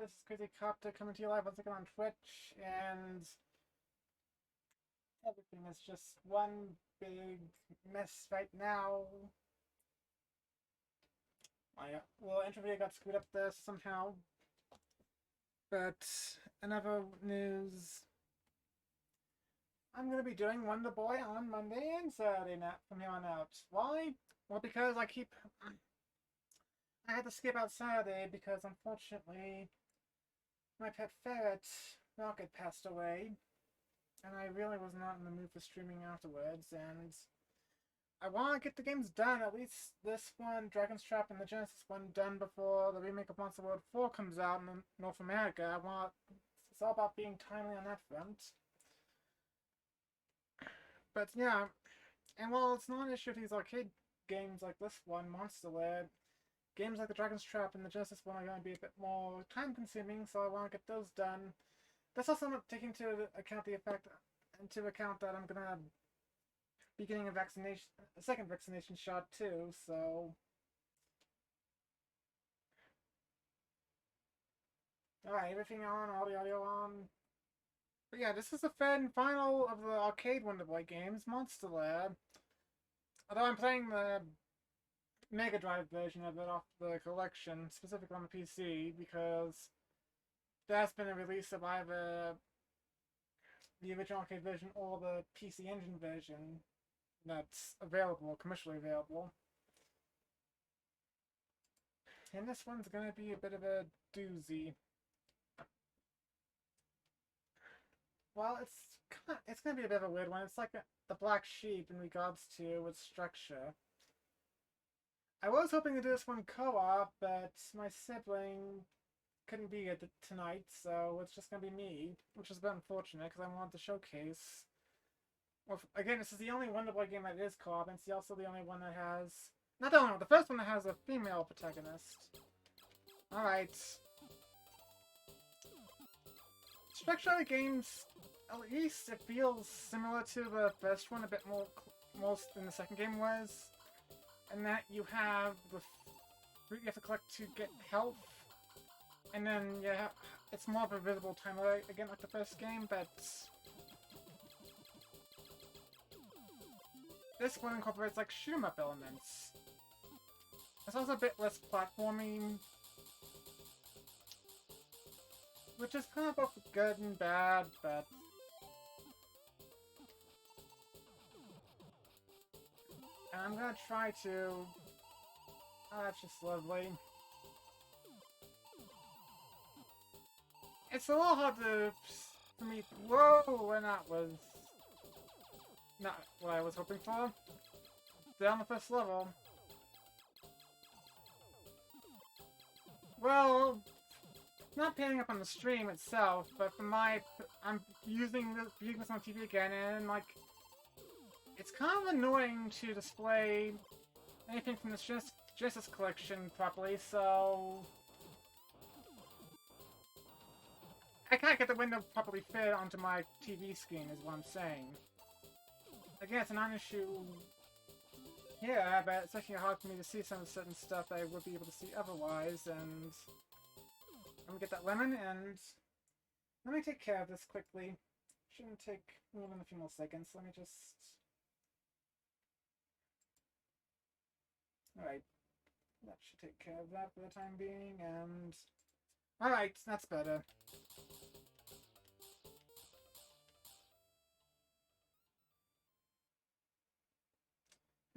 This is Crazy Copter coming to you live once again on Twitch, and everything is just one big mess right now. My little intro video got screwed up there somehow. But in other news, I'm going to be doing Wonder Boy on Monday and Saturday night from here on out. Why? Well, because I had to skip out Saturday because unfortunately my pet ferret, Rocket, passed away, and I really was not in the mood for streaming afterwards, and I want to get the games done, at least this one, Dragon's Trap and the Genesis one, done before the remake of Monster World 4 comes out in North America. It's all about being timely on that front. But yeah, and while it's not an issue with these arcade games like this one, Monster Lair, games like the Dragon's Trap and the Genesis one are going to be a bit more time-consuming, so I want to get those done. That's also not taking into account that I'm gonna be getting a second vaccination shot too. So, all right, everything on, all the audio on. But yeah, this is the third and final of the arcade Wonder Boy games, Monster Lair. Although I'm playing the Mega Drive version of it off the collection, specifically on the PC, because there's been a release of either the original arcade version or the PC Engine version that's available, commercially available. And this one's gonna be a bit of a doozy. Well, it's gonna be a bit of a weird one. It's like the black sheep in regards to its structure. I was hoping to do this one co-op, but my sibling couldn't be here tonight, so it's just gonna be me, which is a bit unfortunate because I wanted to showcase. Well, again, this is the only Wonder Boy game that is co-op, and it's also the only one that has... Not the only one, the first one that has a female protagonist. Alright. Structure of the games, at least it feels similar to the first one, a bit more most than the second game was. And that you have the fruit you have to collect to get health. And then, yeah, it's more of a visible timer, again, like the first game, but this one incorporates, like, shoot-em-up elements. It's also a bit less platforming, which is kind of both good and bad, but and I'm gonna try to... Oh, that's just lovely. It's a little hard for me... Whoa! And that was not what I was hoping for. Down the first level. Well, not panning up on the stream itself, but for I'm viewing this on TV again, and like, it's kind of annoying to display anything from the Genesis collection properly, so I can't get the window properly fit onto my TV screen, is what I'm saying. Again, it's a non-issue here, but it's actually hard for me to see some of the certain stuff that I would be able to see otherwise, and let me get that lemon, and let me take care of this quickly. Shouldn't take more than a few more seconds. Let me just... Alright. That should take care of that for the time being, and... Alright, that's better.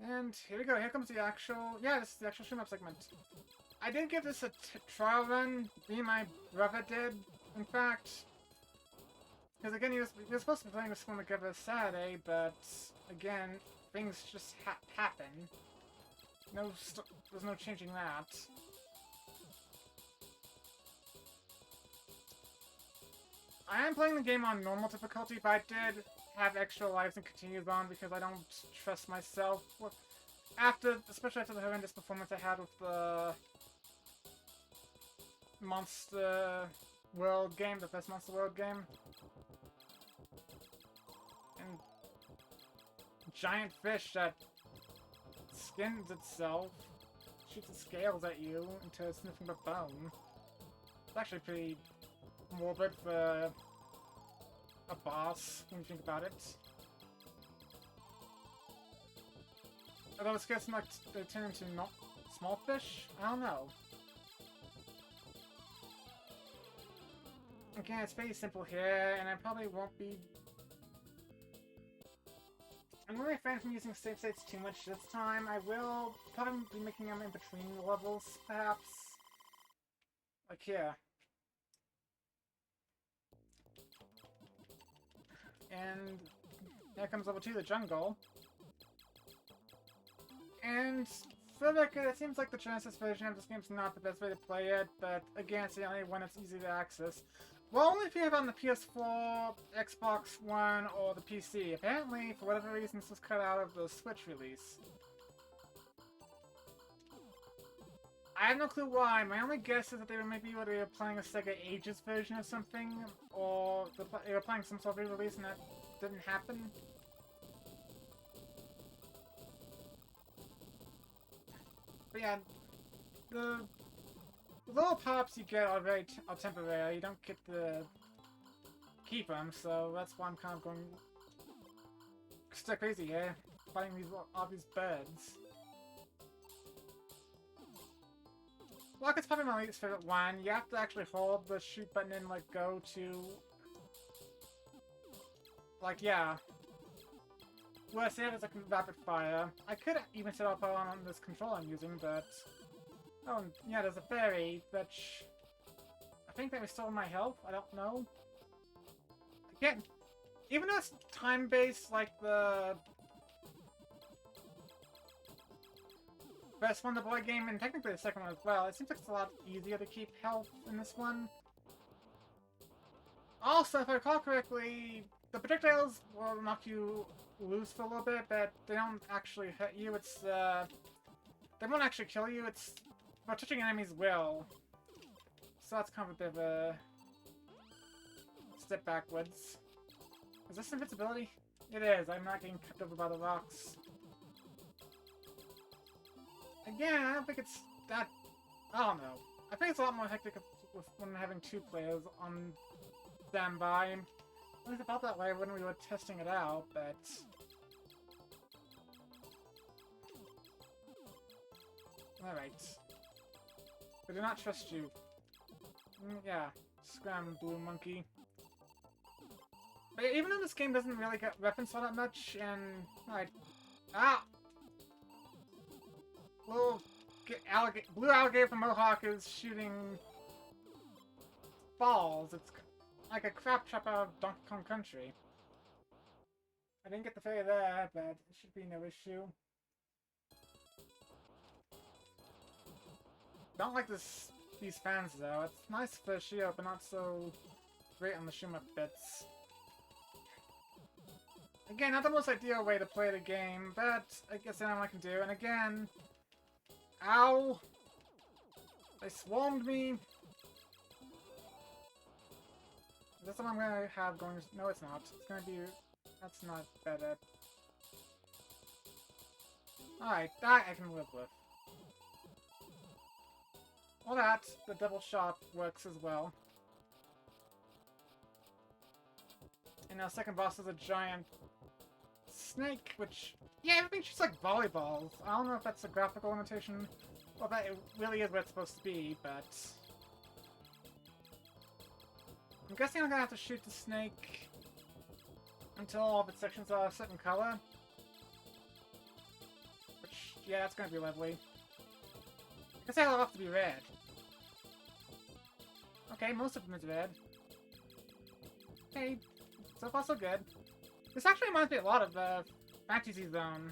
And here we go, here comes the actual... Yeah, this is the actual shoot-up segment. I did give this a trial run. Me and my brother did, in fact. Because again, you're supposed to be playing this one together Saturday, but again, things just happen. There's no changing that. I am playing the game on normal difficulty, but I did have extra lives and continues on because I don't trust myself. Especially after the horrendous performance I had with the Monster World game, the first Monster World game. And giant fish that skins itself, shoots its scales at you into sniffing the bone. It's actually pretty morbid for a boss, when you think about it. Although it's guessing like they turn into not small fish? I don't know. Again, it's pretty simple here, and I probably won't be... I'm really refraining from using save states too much this time. I will probably be making them in between levels, perhaps. Like here. And here comes level 2, the jungle. And for the record, it seems like the Genesis version of this game is not the best way to play it, but again, it's the only one that's easy to access. Well, only if you have it on the PS4, Xbox One, or the PC. Apparently, for whatever reason, this was cut out of the Switch release. I have no clue why. My only guess is that they were maybe playing a Sega Ages version or something, or they were playing some sort of re-release and that didn't happen. But yeah, the little pops you get are are temporary. You don't get to keep them, so that's why I'm kind of going stir crazy here, fighting all these birds. Rocket's probably my least favorite one. You have to actually hold the shoot button and like go to, like, yeah. Well, I say it as like rapid fire. I could even set up on this control I'm using, but oh yeah, there's a fairy, which I think they restore my health. I don't know. Again, even though it's time-based, like the first one, the boy game, and technically the second one as well, it seems like it's a lot easier to keep health in this one. Also, if I recall correctly, the projectiles will knock you loose for a little bit, but they don't actually hurt you. It's they won't actually kill you. It's but touching enemies will. So that's kind of a bit of a step backwards. Is this invincibility? It is. I'm not getting kept over by the rocks. Again, I don't think it's that... I don't know. I think it's a lot more hectic when having 2 players on standby. At least it felt that way when we were testing it out, but... Alright. I do not trust you. Yeah. Scram, blue monkey. But even though this game doesn't really get referenced all that much, and... Alright. Ah! Blue alligator from Mohawk is shooting balls. It's like a crap trap out of Donkey Kong Country. I didn't get the fairy there, but it should be no issue. Don't like these fans though. It's nice for shield, but not so great on the shoot up bits. Again, not the most ideal way to play the game, but I guess I know what I can do. And again, ow! They swarmed me! Is this what I'm gonna have going? No, it's not. It's gonna be... That's not better. Alright, that I can live with. Well, that, the double shot works as well. And our second boss is a giant snake, which... Yeah, everything shoots like volleyballs. I don't know if that's a graphical limitation, or that it really is what it's supposed to be, but... I'm guessing I'm gonna have to shoot the snake until all of its sections are a certain color. Which, yeah, that's gonna be lovely. I guess it'll have to be red. Okay, most of them is red. Okay, so far so good. This actually reminds me a lot of Fantasy Zone,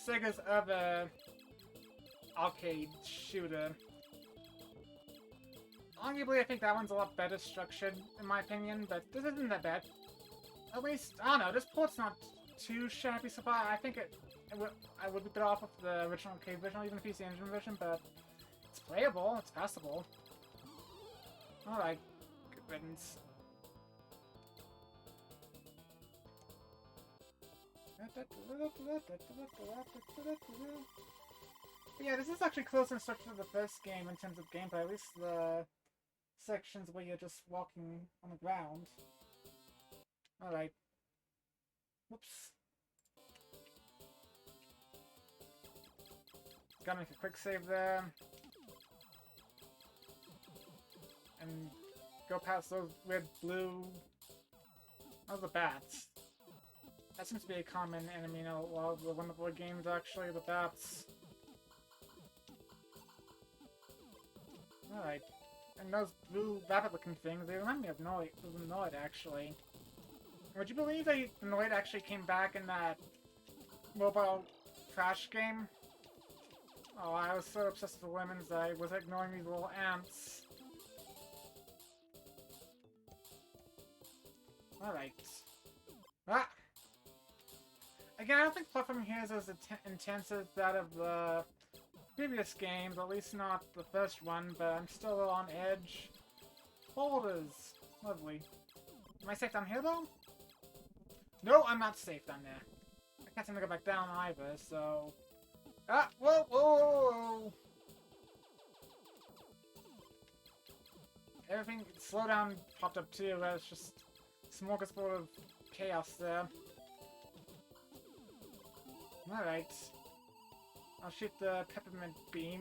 Sega's other arcade shooter. Arguably, I think that one's a lot better structured, in my opinion, but this isn't that bad. At least, I don't know, this port's not too shabby so far. I think I would be better off with the original arcade version, or even the PC Engine version, but it's playable, it's passable. Alright, good riddance. But yeah, this is actually close in structure to the first game in terms of gameplay, at least the sections where you're just walking on the ground. Alright. Whoops. Gotta make a quick save there. And go past those weird blue... Those are bats. That seems to be a common enemy in a lot of the Wonderful games, actually, the bats. Alright. And those blue rabbit-looking things, they remind me of Noid, actually. Would you believe that Noid actually came back in that mobile Crash game? Oh, I was so obsessed with the lemons that I was ignoring these little ants. Alright. Ah! Again, I don't think platforming here is as intense as that of the previous games, at least not the first one, but I'm still a little on edge. Boulders! Lovely. Am I safe down here, though? No, I'm not safe down there. I can't seem to go back down either, so... Ah! Whoa, whoa, whoa, whoa! Everything... Slowdown popped up too, where it's just... smorgasbord of chaos there. Alright. I'll shoot the peppermint beam.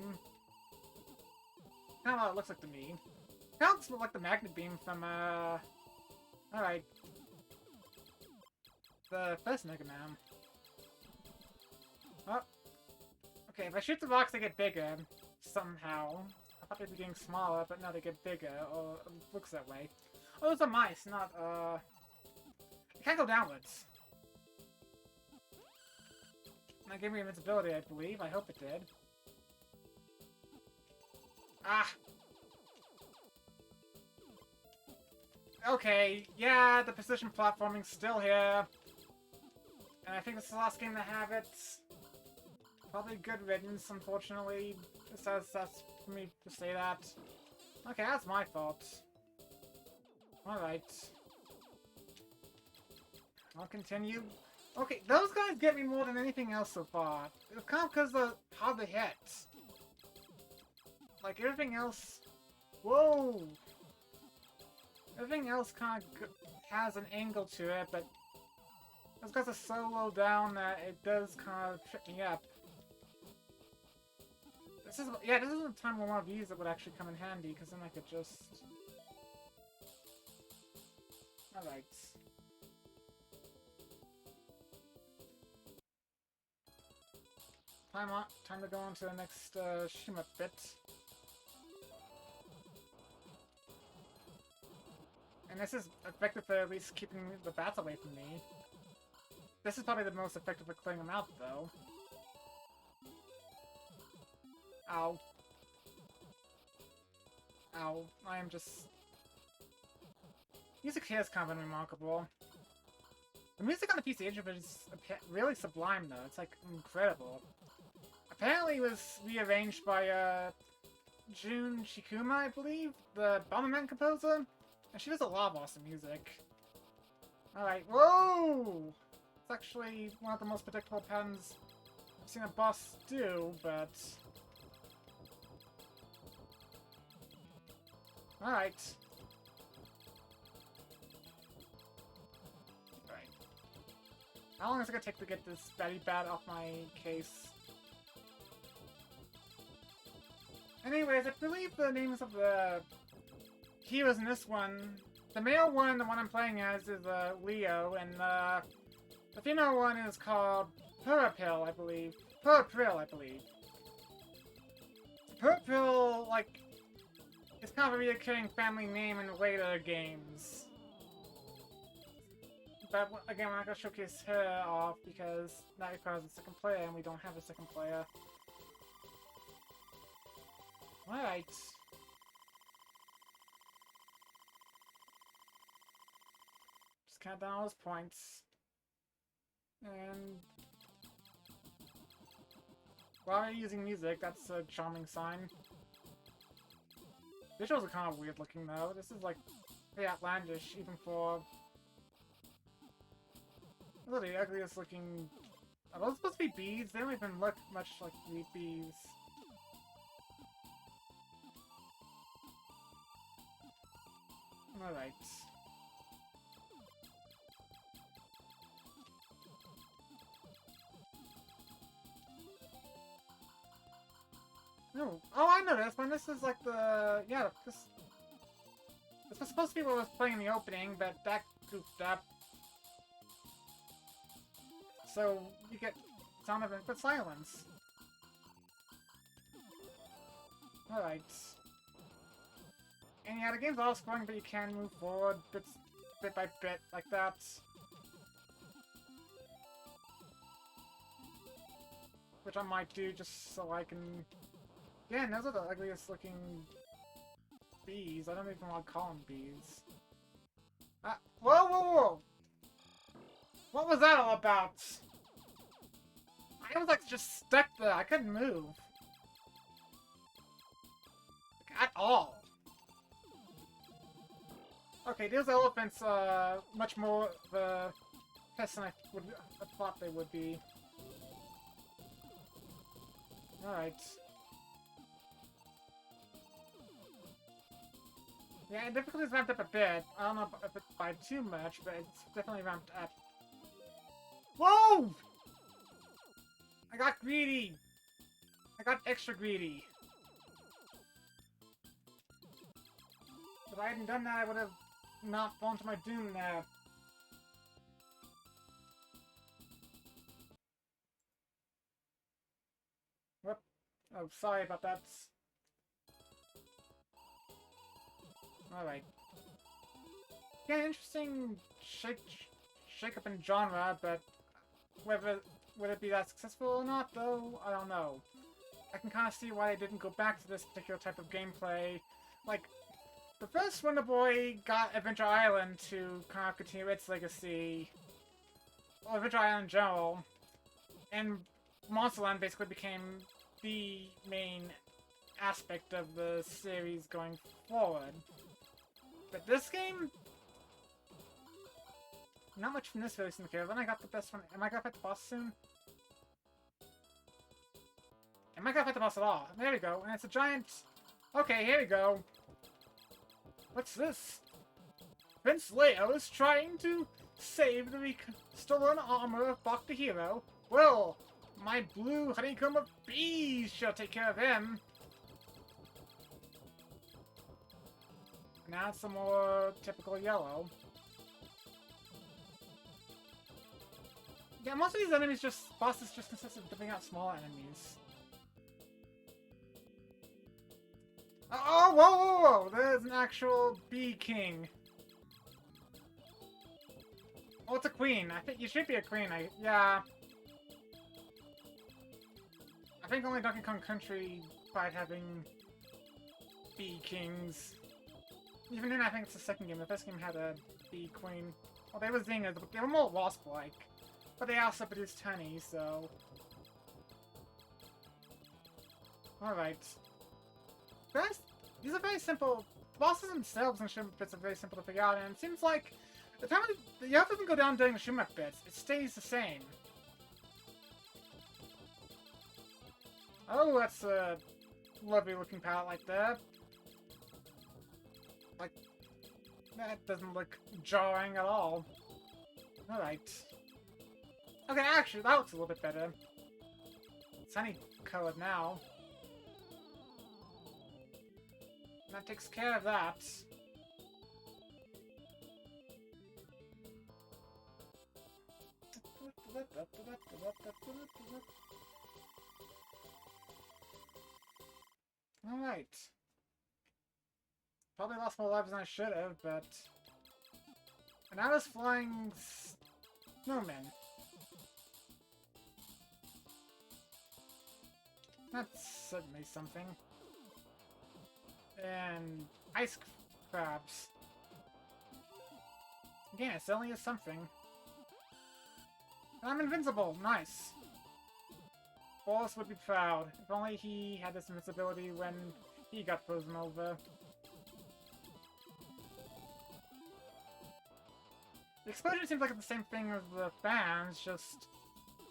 Kinda what it looks like to me. Kinda looks like the magnet beam from, Alright. The first Mega Man. Oh. Okay, if I shoot the rocks, they get bigger. Somehow. I thought they'd be getting smaller, but now they get bigger. Or it looks that way. Oh, those are mice, not, I can't go downwards. That gave me invincibility, I believe. I hope it did. Ah! Okay, yeah, the precision platforming's still here. And I think this is the last game to have it. Probably good riddance, unfortunately. That's for me to say that. Okay, that's my fault. Alright. I'll continue. Okay, those guys get me more than anything else so far. It's kind of because of how they hit. Like, everything else... Whoa! Everything else kind of has an angle to it, but... those guys are so low down that it does kind of trip me up. This is a time when one of these that would actually come in handy, because then I could just... Alright. Time to go on to the next shim-up bit. And this is effective for at least keeping the bats away from me. This is probably the most effective for clearing them out, though. Ow. Ow. I am just... Music here is kind of unremarkable. The music on the PC Engine is really sublime, though. It's, like, incredible. Apparently it was rearranged by, Jun Shikuma, I believe? The Bomberman composer? And she does a lot of awesome music. Alright, whoa! It's actually one of the most predictable patterns I've seen a boss do, but... Alright. Alright. How long is it gonna take to get this Betty Bat off my case? Anyways, I believe the names of the heroes in this one... The male one, the one I'm playing as, is Leo, and the female one is called Purapil, I believe. Purapil, I believe. Purapil, like... It's kind of a recurring family name in later games. But again, we're not going to showcase her off because that requires a second player and we don't have a second player. Alright. Just count down all those points. And... while you're using music, that's a charming sign. Visuals are kind of weird looking though. This is like pretty outlandish, even for... Those are the ugliest looking... Are those supposed to be bees? They don't even look much like bees. Alright. No. Oh, I know this one. This is like the... Yeah, this was supposed to be what was playing in the opening, but that goofed up. So, you get sound of input silence. Alright. And yeah, the game's auto-scrolling, but you can move forward bit by bit, like that. Which I might do just so I can... Yeah, and those are the ugliest looking bees. I don't even want to call them bees. Whoa, whoa, whoa! What was that all about? I was like just stuck there. I couldn't move. Like, at all. Okay, those elephants are much more the pests than I thought they would be. Alright. Yeah, difficulty's ramped up a bit. I don't know if it's by too much, but it's definitely ramped up. Whoa! I got greedy! I got extra greedy. If I hadn't done that, I would have not fallen to my doom now. Whoop. Oh, sorry about that. Alright. Yeah, interesting shake up in genre, but whether would it be that successful or not, though, I don't know. I can kind of see why they didn't go back to this particular type of gameplay. Like, the first Wonder Boy got Adventure Island to kind of continue its legacy, or Adventure Island in general, and Monsterland basically became the main aspect of the series going forward. But this game, not much from this really seems to care. Then I got the best one. Am I gonna fight the boss soon? Am I gonna fight the boss at all? There we go. And it's a giant... Okay, here we go. What's this? Prince Lair is trying to save the stolen armor of Bach the Hero. Well, my blue honeycomb of bees shall take care of him. Now it's some more typical yellow. Yeah, most of these enemies bosses just consist of dipping out small enemies. Oh, whoa, whoa, whoa! There's an actual bee king. Oh, it's a queen. I think you should be a queen. Yeah. I think only Donkey Kong Country tried having bee kings. Even then, I think it's the second game. The first game had a bee queen. Well, they were zingers, but they were more wasp-like. But they also produced honey, so... Alright. These are very simple. Bosses themselves and shim bits are very simple to figure out, and it seems like the time the health doesn't go down during the shim bits. It stays the same. Oh, that's a lovely looking palette like that. Like, that doesn't look jarring at all. Alright. Okay, actually, that looks a little bit better. It's honey-colored now. That takes care of that. Alright. Probably lost more lives than I should have, but... And now there's flying snowmen. That's certainly something. And ice crabs. Again, it certainly is something. And I'm invincible! Nice! Boris would be proud. If only he had this invincibility when he got frozen over. The explosion seems like it's the same thing as the fans, just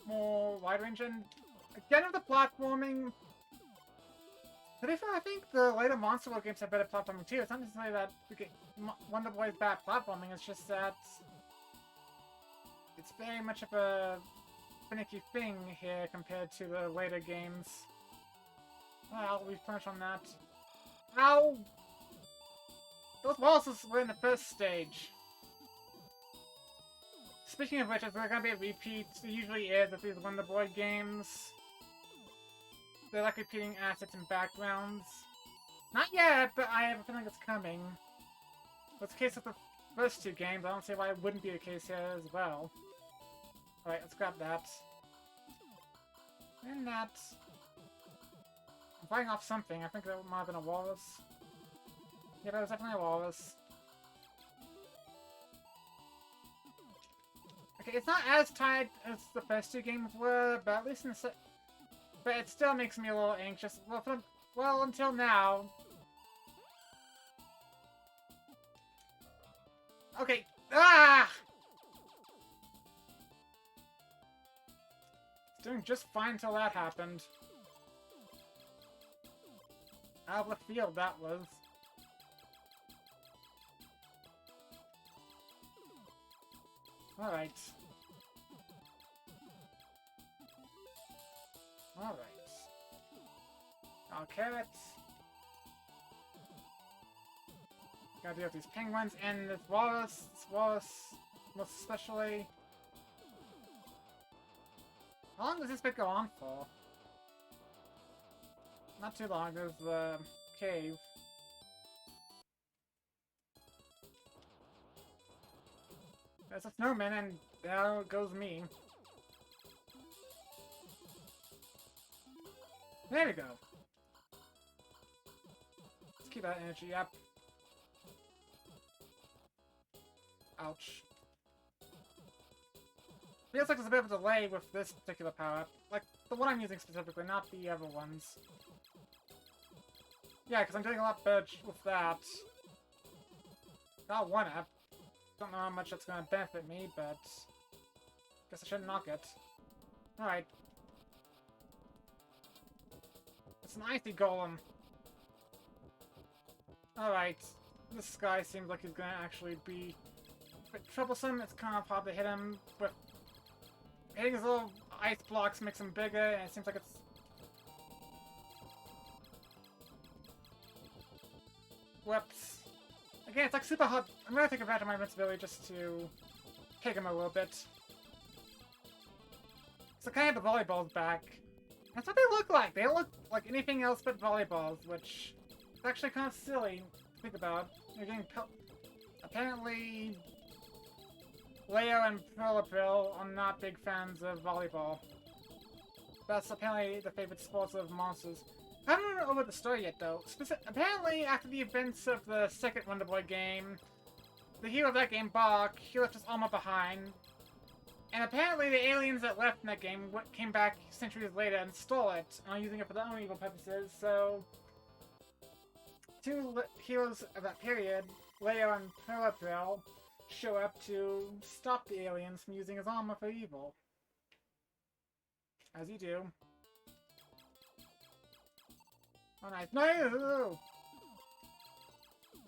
more wide range, and again with the platforming, To be fair, I think the later Monster World games have better platforming too. It's not necessarily that Wonder Boy's bad platforming, it's just that it's very much of a finicky thing here compared to the later games. Well, we've punished on that. Ow! Those walls were in the first stage. Speaking of which, is there gonna be a repeat? It usually is with these Wonder Boy games. They're like repeating assets and backgrounds. Not yet, but I have a feeling it's coming. That's the case with the first two games. I don't see why it wouldn't be the case here as well. Alright, let's grab that. And that. I'm fighting off something. I think that might have been a walrus. Yeah, that was definitely a walrus. Okay, it's not as tight as the first two games were, but at least in the but it still makes me a little anxious. Well, until now. Okay. Ah! It's doing just fine until that happened. Out of left field, that was. Alright. Alright. Now carrots. Gotta deal with these penguins and this walrus. This walrus, most especially. How long does this bit go on for? Not too long. There's the cave. There's a snowman, and there goes me. There we go. Let's keep that energy up. Ouch. Feels like there's a bit of a delay with this particular power-up. Like, the one I'm using specifically, not the other ones. Yeah, because I'm doing a lot better with that. Got one up. Don't know how much that's going to benefit me, but guess I shouldn't knock it. Alright. It's an icy golem. Alright. This guy seems like he's going to actually be a bit troublesome. It's kind of hard to hit him, but hitting his little ice blocks makes him bigger, and it seems like it's... Whoops. Again, it's like super hard. I'm gonna take advantage of my invincibility just to kick him a little bit. So kind of the volleyballs back. That's what they look like. They don't look like anything else but volleyballs, which is actually kind of silly to think about. You're getting apparently, Lair and Pearl are not big fans of volleyball. That's apparently the favorite sports of monsters. I haven't run over the story yet, though. Apparently, after the events of the second Wonder Boy game, the hero of that game, Bach, he left his armor behind. And apparently the aliens that left in that game came back centuries later and stole it, and are using it for their own evil purposes, so... Two heroes of that period, Lair and Pearl, show up to stop the aliens from using his armor for evil. As you do. Oh, nice. No!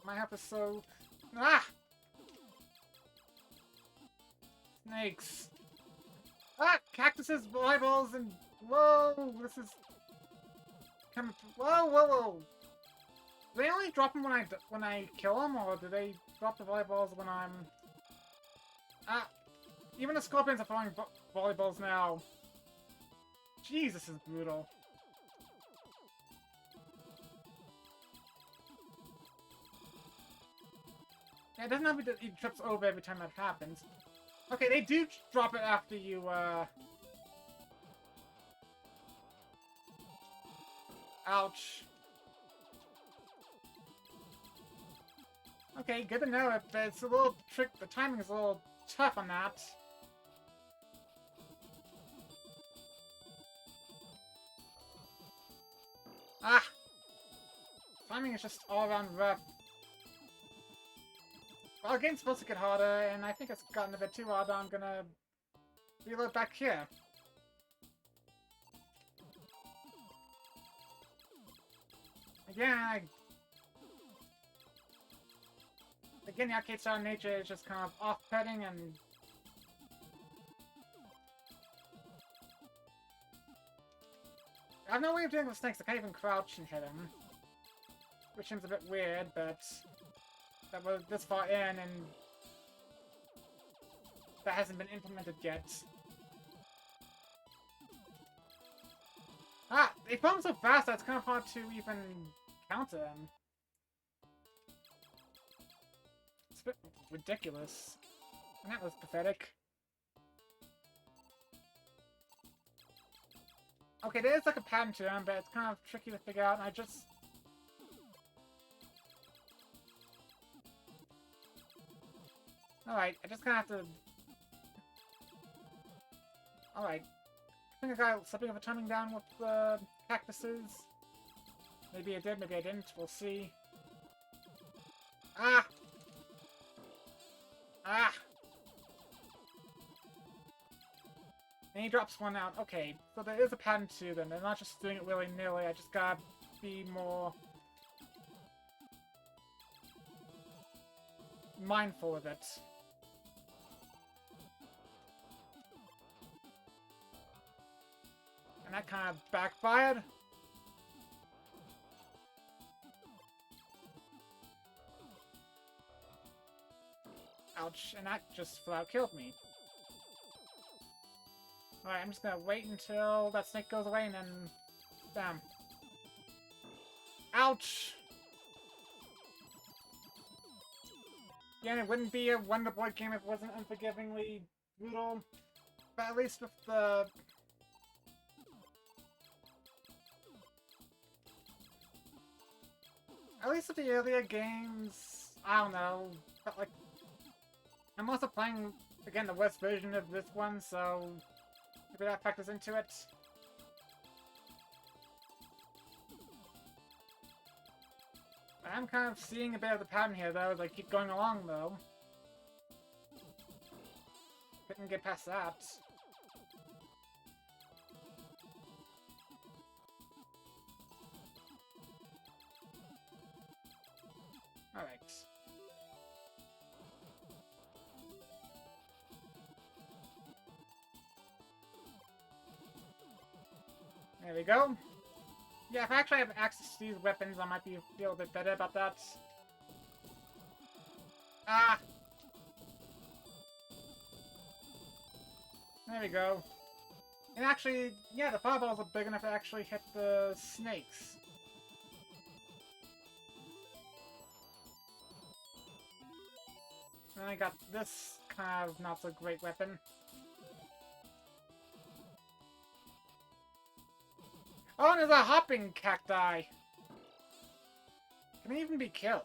My help is so... Ah! Snakes. Ah! Cactuses, volleyballs, and... Whoa! This is... Whoa, whoa, whoa! Do they only drop them when I kill them, or do they drop the volleyballs when I'm... Ah! Even the scorpions are throwing volleyballs now. Jeez, this is brutal. Yeah, it doesn't have to be trips over every time that happens. Okay, they do drop it after you, Ouch. Okay, good to know it, but it's a little trick. The timing is a little tough on that. Ah! Timing is just all around rough. Well, the game's supposed to get harder, and I think it's gotten a bit too hard. I'm gonna reload back here. Again, the arcade style nature is just kind of off-putting and... I have no way of doing with snakes, I can't even crouch and hit him. Which seems a bit weird, but... that we're this far in and... that hasn't been implemented yet. Ah! They fall so fast that it's kind of hard to even counter them. It's a bit ridiculous. And that was pathetic. Okay, there is like a pattern to them, but it's kind of tricky to figure out, and I just... Alright, I just kind of have to... Alright. I think I got something of a timing down with the cactuses. Maybe I did, maybe I didn't. We'll see. Ah! Ah! And he drops one out. Okay, so there is a pattern to them. They're not just doing it willy-nilly. I just gotta be more... mindful of it. And that kind of backfired. Ouch, and that just flat killed me. Alright, I'm just gonna wait until that snake goes away and then... bam. Ouch! Yeah, it wouldn't be a Wonder Boy game if it wasn't unforgivingly brutal. But at least with the... At least with the earlier games, I don't know, but like... I'm also playing, again, the worst version of this one, so... maybe that factors into it. I'm kind of seeing a bit of the pattern here, though, as I keep going along, though. Couldn't get past that. Alright. There we go. Yeah, if I actually have access to these weapons, I might feel a bit better about that. Ah! There we go. And actually, yeah, the fireballs are big enough to actually hit the snakes. And I got this kind of not so great weapon. Oh, and there's a hopping cacti! Can it even be killed?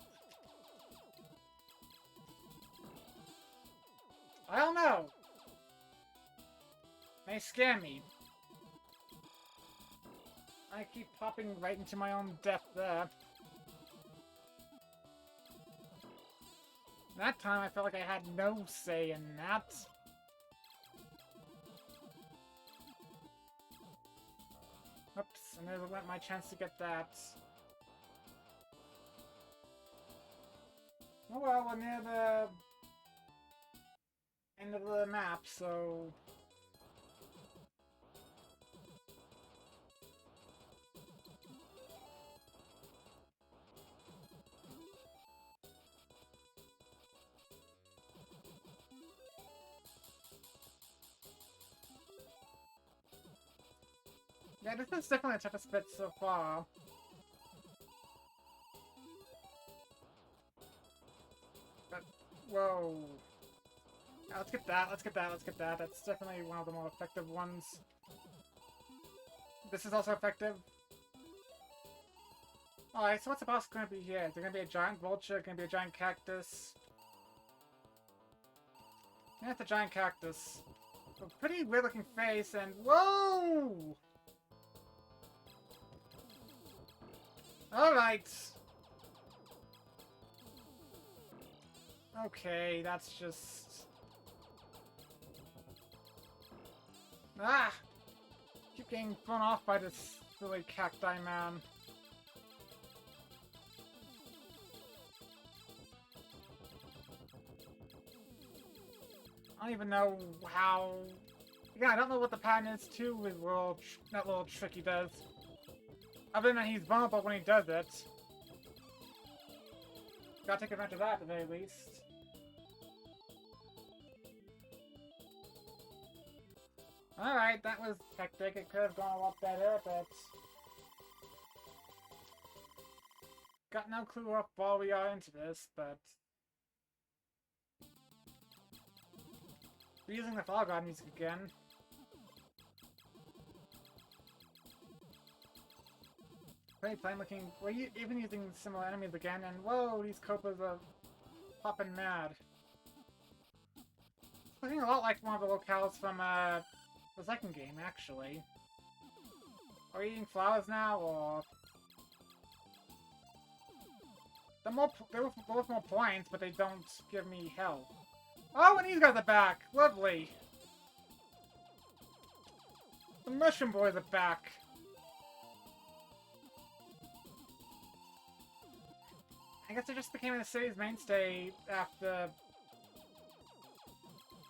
I don't know. They scare me. I keep popping right into my own death there. That time I felt like I had no say in that. Oops, I never went my chance to get that. Oh well, we're near the end of the map, so... Yeah, this is definitely the toughest bit so far. But, whoa. Yeah, let's get that, let's get that, let's get that. That's definitely one of the more effective ones. This is also effective. Alright, so what's the boss going to be here? Is there going to be a giant vulture? Going to be a giant cactus? Yeah, it's a giant cactus. A pretty weird looking face and... Whoa! Alright. Okay, that's just... Ah! Keep getting thrown off by this silly cacti man. I don't even know how... Yeah, I don't know what the pattern is too with that little trick he does. Other than he's vulnerable when he does it. Gotta take advantage of that at the very least. Alright, that was hectic. It could have gone a lot better, but... Got no clue how far we are into this, but... We're using the Fall God music again. Great plan looking. We're even using similar enemies again, and whoa, these Copas are popping mad. It's looking a lot like one of the locales from the second game, actually. Are we eating flowers now, or... They're worth more points, but they don't give me health. Oh, and these guys are back! Lovely! The Mushroom Boys are back! I guess they just became the city's mainstay after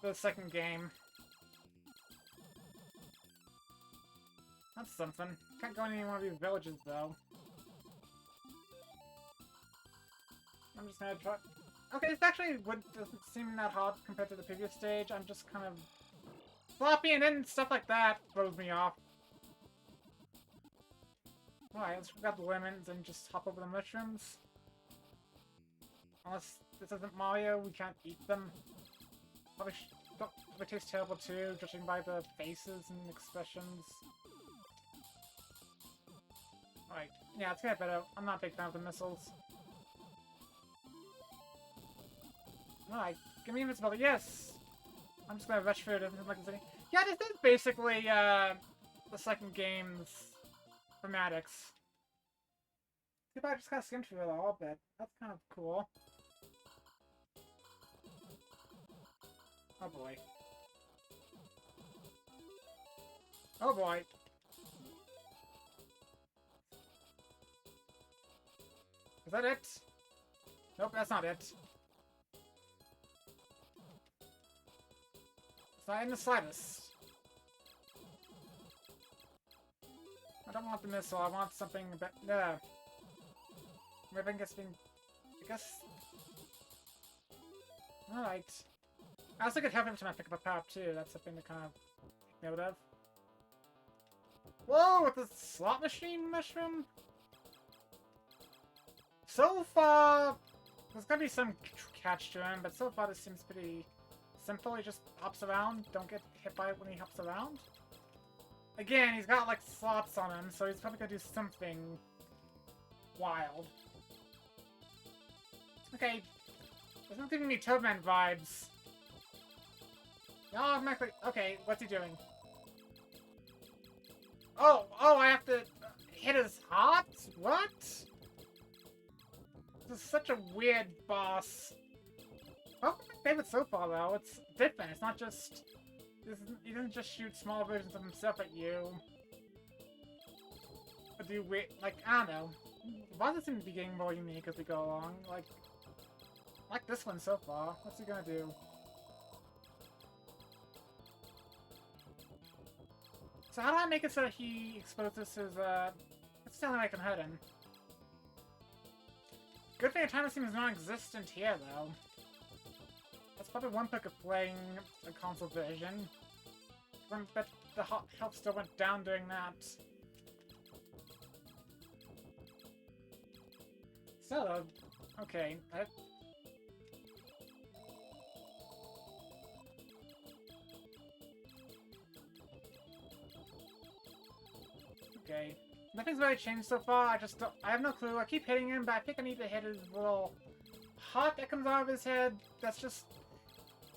the second game. That's something. Can't go in any one of these villages, though. I'm just gonna try... Okay, this actually doesn't seem that hard compared to the previous stage. I'm just kind of sloppy, and then stuff like that throws me off. Alright, let's grab the lemons and just hop over the mushrooms. Unless this isn't Mario, we can't eat them. Probably taste terrible too, judging by the faces and expressions. Alright, yeah, it's getting better. I'm not a big fan of the missiles. Alright, give me invincibility, yes! I'm just gonna rush through it. Yeah, this is basically, the second game's thematics. See if I just kind of skimmed through it a little bit. That's kind of cool. Oh boy. Oh boy. Is that it? Nope, that's not it. It's not in the slightest. I don't want the missile, I want something a bit... Yeah. Maybe I can get something... I guess... Alright. I also could help him to pick up a power too, that's something to kind of take note of. Whoa, with the slot machine mushroom? So far, there's gotta be some catch to him, but so far this seems pretty simple. He just hops around, don't get hit by it when he hops around. Again, he's got like slots on him, so he's probably gonna do something wild. Okay, there's not giving me Toadman vibes. No, automatically. Okay, what's he doing? Oh, I have to hit his heart? What? This is such a weird boss. Oh, my favorite so far, though. It's different. It's not just... He doesn't just shoot small versions of himself at you. But do weird... Like, I don't know. Bosses seem to be getting more unique as we go along. Like this one so far. What's he gonna do? So how do I make it so that he exposes his, That's the only way I can hurt him. Good thing the timer seems non-existent here, though. That's probably one perk of playing a console version. But the health still went down doing that. So, okay. Okay. Nothing's really changed so far. I have no clue. I keep hitting him, but I think I need to hit his little heart that comes out of his head. That's just...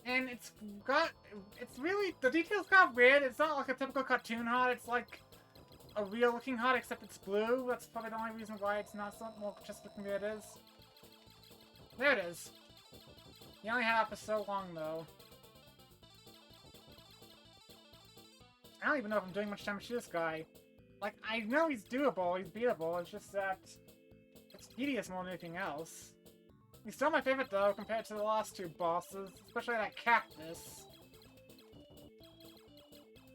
And it's really... The details got weird. It's not like a typical cartoon heart. It's like a real looking heart, except it's blue. That's probably the only reason why it's not so more just looking than it is. There it is. He only had it for so long, though. I don't even know if I'm doing much damage to this guy. Like, I know he's doable, he's beatable, it's just that it's tedious more than anything else. He's still my favorite, though, compared to the last two bosses, especially that cactus.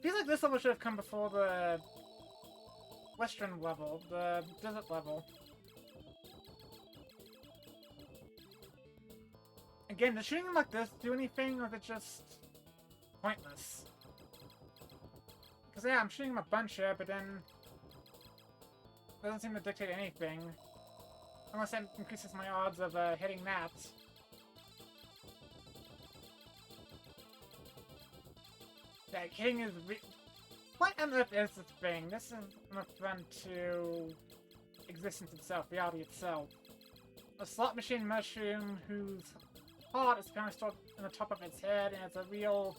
feels like this level should have come before the western level, the desert level. Again, does shooting them like this do anything, or is it just pointless? Because yeah, I'm shooting them a bunch here, but then it doesn't seem to dictate anything. Unless that increases my odds of hitting that. Yeah, hitting is what on earth is this thing? This is an affront to existence itself, reality itself. A slot machine mushroom whose heart is kind of stored in the top of its head, and it's a real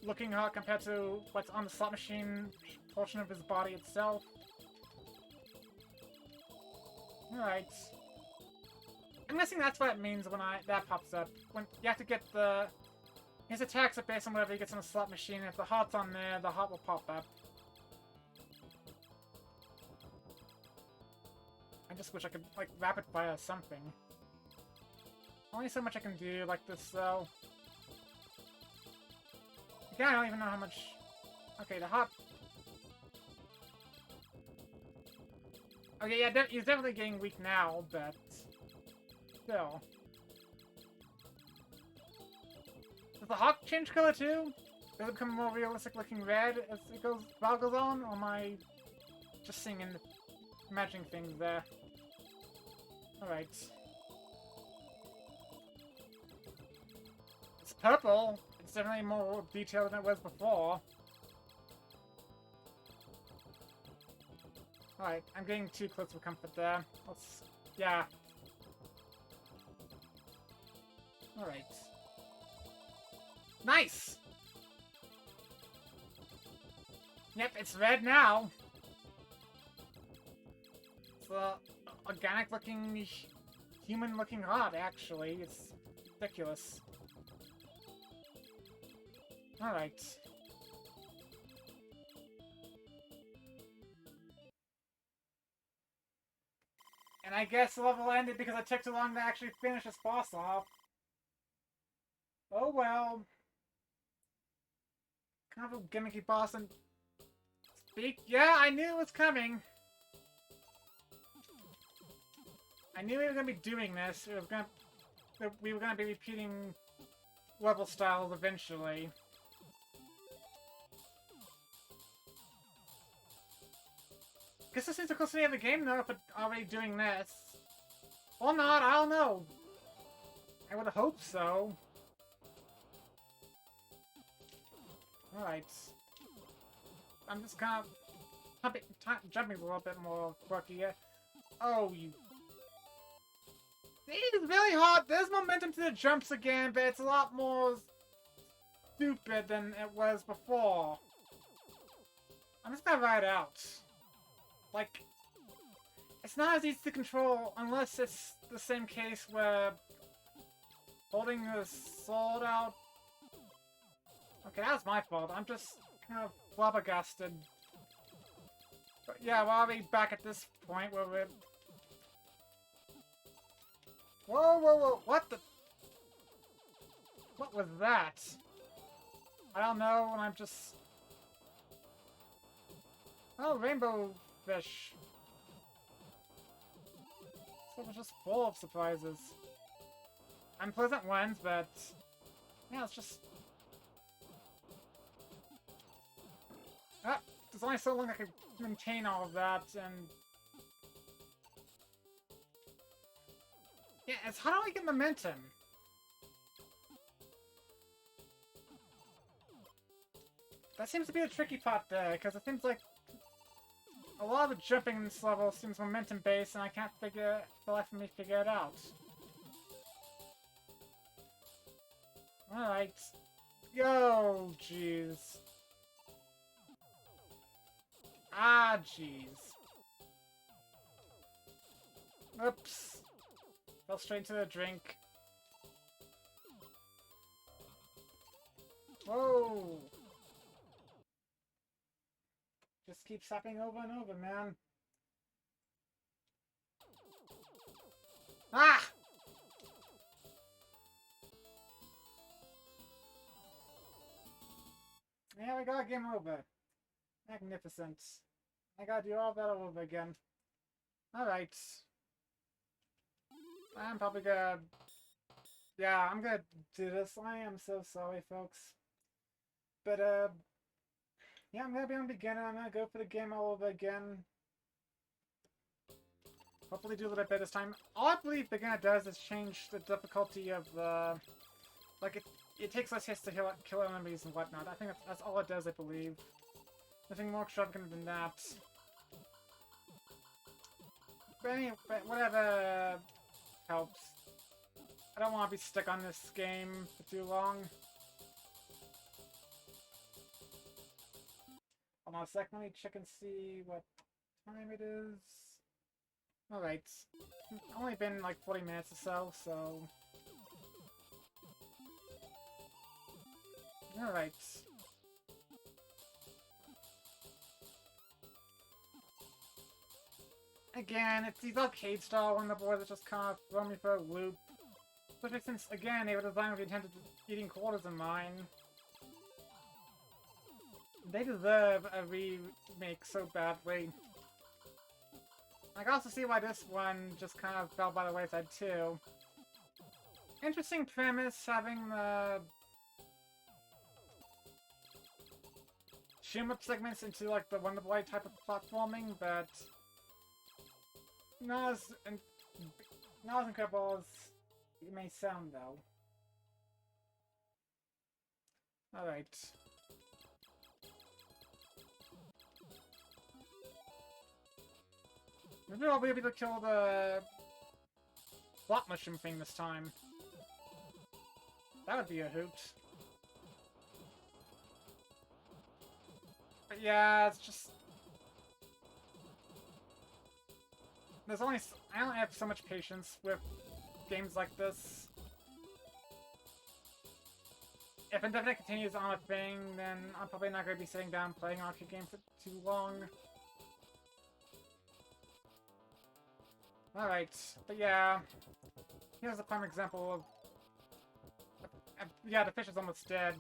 looking heart compared to what's on the slot machine portion of his body itself. Alright. I'm guessing that's what it means when that pops up. When you have to get his attacks are based on whatever he gets on the slot machine, and if the heart's on there, the heart will pop up. I just wish I could, like, rapid fire something. Only so much I can do like this, though. Again, I don't even know how much... Okay, the heart... Okay, yeah, he's definitely getting weak now, but... Still. Does the hawk change color too? Does it become more realistic looking red as it goes on? Or am I just seeing and imagining things there? Alright. It's purple. It's definitely more detailed than it was before. Alright, I'm getting too close for comfort there. Let's... yeah. Alright. Nice! Yep, it's red now. It's a organic-looking, human-looking heart, actually. It's ridiculous. Alright. And I guess the level ended because it took too long to actually finish this boss off. Oh well. Kind of a gimmicky boss and... Speak? Yeah, I knew it was coming. I knew we were going to be doing this. We were going to be repeating level styles eventually. Guess this seems close to the end of the game, though, if we're already doing this. Or not, I don't know. I would hope so. Alright. I'm just kind of jumping a little bit more quirky here. Oh, you... This is really hard. There's momentum to the jumps again, but it's a lot more stupid than it was before. I'm just gonna ride out. Like, it's not as easy to control unless it's the same case where holding the sword out... Okay, that was my fault. I'm just kind of flabbergasted. But yeah, we're already back at this point where we're... Whoa, whoa, whoa, what the... What was that? I don't know, and I'm just... Oh, rainbow fish. So it was just full of surprises. Unpleasant ones, but... Yeah, it's just... Ah, there's only so long I can maintain all of that, and... Yeah, it's how do I get momentum? That seems to be the tricky part there, because it seems like a lot of the jumping in this level seems momentum-based, and I can't figure the life of me figure it out. Alright. Go, jeez. Ah, jeez. Oops. Fell straight into the drink. Whoa! Just keep stopping over and over, man. Ah! Yeah, we gotta game over. Magnificent. I gotta do all that all over again. Alright. I'm probably gonna... Yeah, I'm gonna do this. I am so sorry, folks. But, yeah, I'm gonna be on beginner. I'm gonna go for the game all over again. Hopefully do a little bit better this time. All I believe beginner does is change the difficulty of the... Like, it takes less hits to kill enemies and whatnot. I think that's all it does, I believe. Nothing more extravagant than that. But anyway, whatever helps. I don't want to be stuck on this game for too long. Hold on a sec, let me check and see what time it is. Alright. It's only been like 40 minutes or so. Alright. Again, it's these arcade-style Wonder Boys that just kind of throw me for a loop. Especially since, again, they were designed with the intent of eating quarters in mind. They deserve a remake so badly. I can also see why this one just kind of fell by the wayside too. Interesting premise, having the shoot-em-up segments into like the Wonder Boy type of platforming, but not as incredible as it may sound though. Alright. Maybe I'll be able to kill the plot mushroom thing this time. That would be a hoot. But yeah, it's just... I only have so much patience with games like this. If Indefinite continues on a thing, then I'm probably not going to be sitting down playing an arcade game for too long. Alright, but yeah, here's a prime example of... yeah, the fish is almost dead.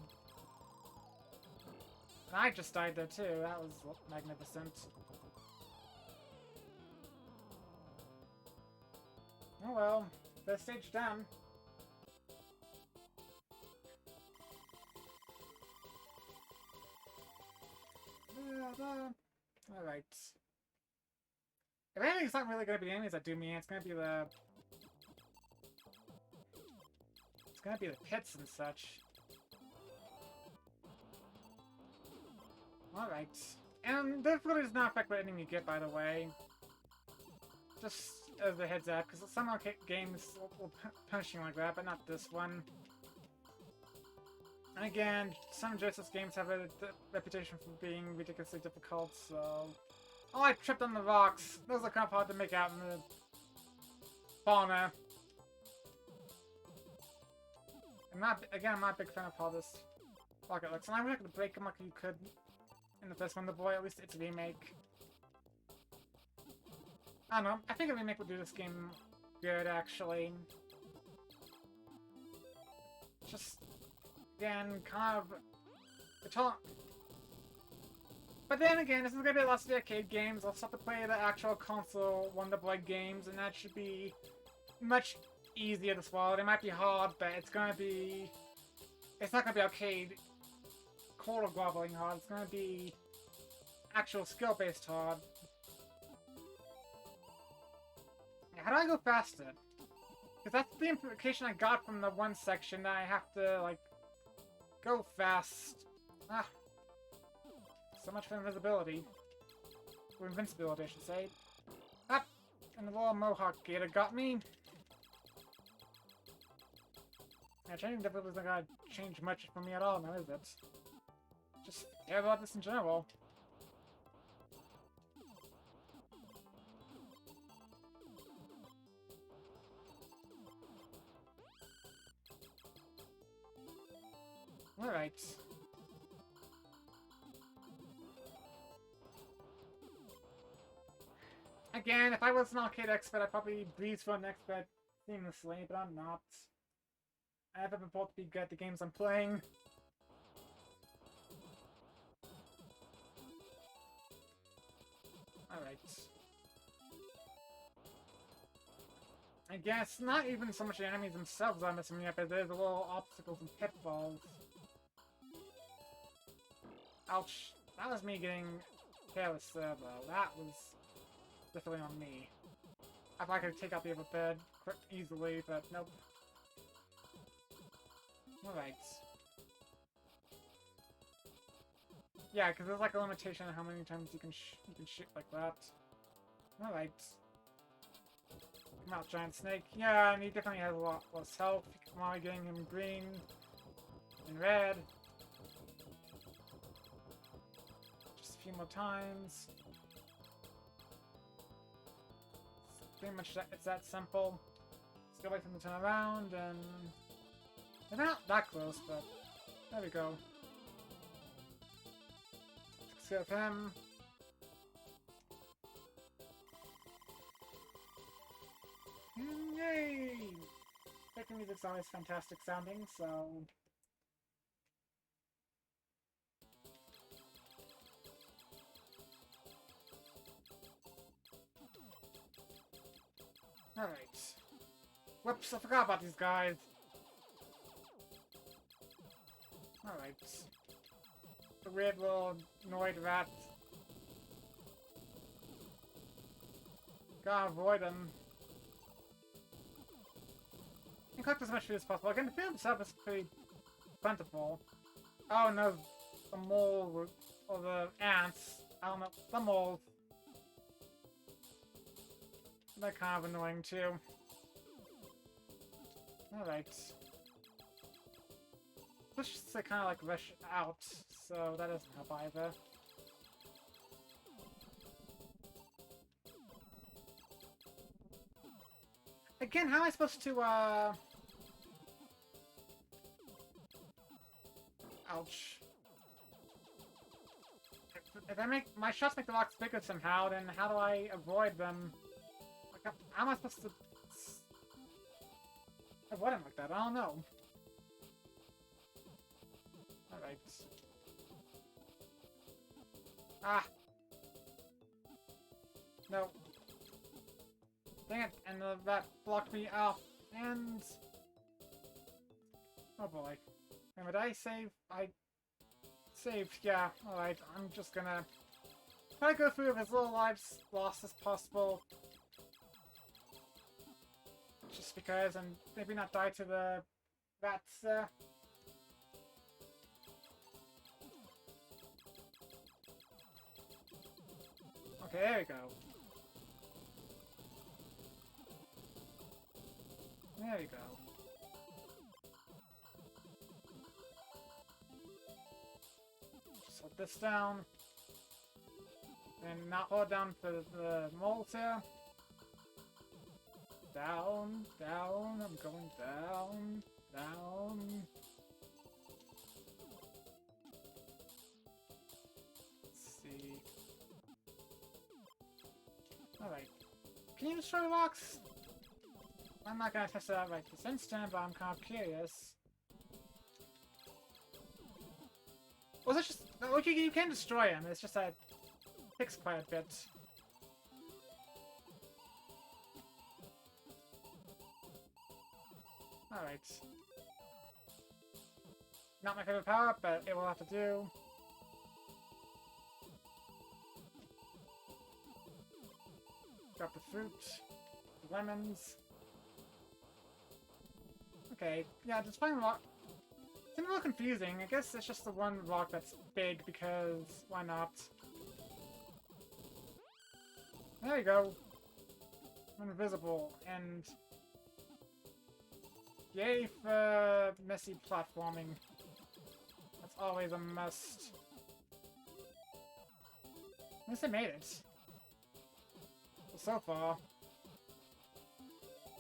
And I just died there too, that was magnificent. Oh well, first stage done. Alright. If anything, it's not really going to be enemies that do me in, it's going to be the... It's going to be the pits and such. Alright. And the difficulty does not affect what ending you get, by the way. Just as a heads up, because some arcade games will punish you like that, but not this one. And again, some Genesis games have a reputation for being ridiculously difficult, so... Oh, I tripped on the rocks. Those are kind of hard to make out in the fauna. I'm not a big fan of how this rocket looks. And I'm not going to break them like you could in the first Wonder Boy. At least it's a remake. I don't know. I think a remake would do this game good, actually. Just, again, kind of... But then again, this is going to be lots of the arcade games. I'll start to play the actual console Wonder Boy games, and that should be much easier to swallow. They might be hard, but it's going to be... It's not going to be arcade quarter groveling hard. It's going to be actual skill-based hard. How do I go faster? Because that's the implication I got from the one section, that I have to, like, go fast. Ah. So much for invisibility. Or invincibility, I should say. Up! And the little Mohawk gator got me. Yeah, changing difficulty isn't gonna change much for me at all now, is it? Just care about this in general. Alright. Again, if I was an arcade expert, I'd probably breeze through an expert seamlessly, but I'm not. I haven't been told to be good at the games I'm playing. Alright. I guess not even so much the enemies themselves are messing me up, as there's the little obstacles and pitfalls. Ouch. That was me getting careless there, though. That was definitely on me. I thought I could take out the other bed easily, but nope. Alright. Yeah, because there's like a limitation on how many times you can shoot like that. Alright. Come out, giant snake. Yeah, and he definitely has a lot less health. Come on, getting him green and red. Just a few more times. Pretty much it's that simple. Let's go wait for him to turn around, and they're not that close, but there we go. Let's go with him. Yay! Techno music's always fantastic sounding, so... Alright. Whoops, I forgot about these guys. Alright. The weird little annoyed rat. Gotta avoid them. And collect as much food as possible. Again, the food itself is pretty plentiful. Oh no, the mole or the ants. I don't know, the moles. They're kind of annoying too. Alright. Let's just say kind of like rush out, so that doesn't help either. Again, how am I supposed to, ouch. If I make my shots make the rocks bigger somehow, then how do I avoid them? Like, how am I supposed to avoid them like that? I don't know. Alright. Ah! No. Dang it, and that blocked me off, and... Oh boy. And did I save? I saved, yeah. Alright, I'm just gonna try to go through with as little lives lost as possible. Just because, and maybe not die to the rats, Okay, there we go. There we go. Just hold this down. And not hold down for the moles here. Down, down, I'm going down, down. Let's see. Alright. Can you destroy rocks? I'm not gonna test it out right this instant, but I'm kind of curious. Was it just... No, you can destroy him, it's just that it takes quite a bit. Alright. Not my favorite power-up, but it will have to do. Grab the fruit. The lemons. Okay, yeah, just finding rock. It's a little confusing. I guess it's just the one rock that's big because why not? There you go. I'm invisible, and yay for messy platforming. That's always a must. At least I made it. Well, so far.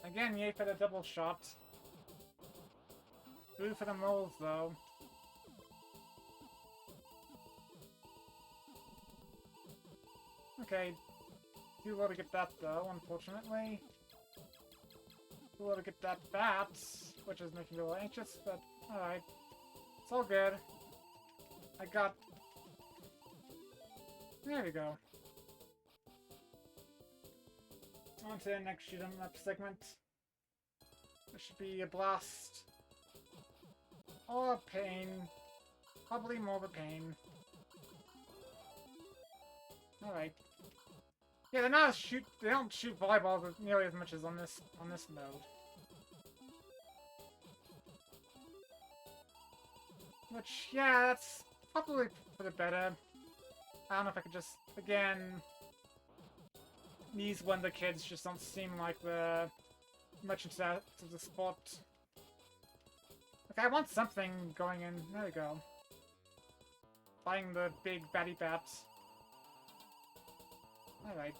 Again, yay for the double shot. Blue for the moles, though. Okay. Too low to get that, though, unfortunately. Too low to get that bat, which is making me a little anxious, but alright. It's all good. I got... There we go. On to the next shoot 'em up segment. This should be a blast. Or a pain. Probably more of a pain. Alright. Yeah, they don't shoot volleyballs nearly as much as on this mode. Which, yeah, that's probably for the better. I don't know if I could just, again, these Wonder Kids just don't seem like the much into the sport. Okay, I want something going in. There we go. Fighting the big baddie bats. Alright.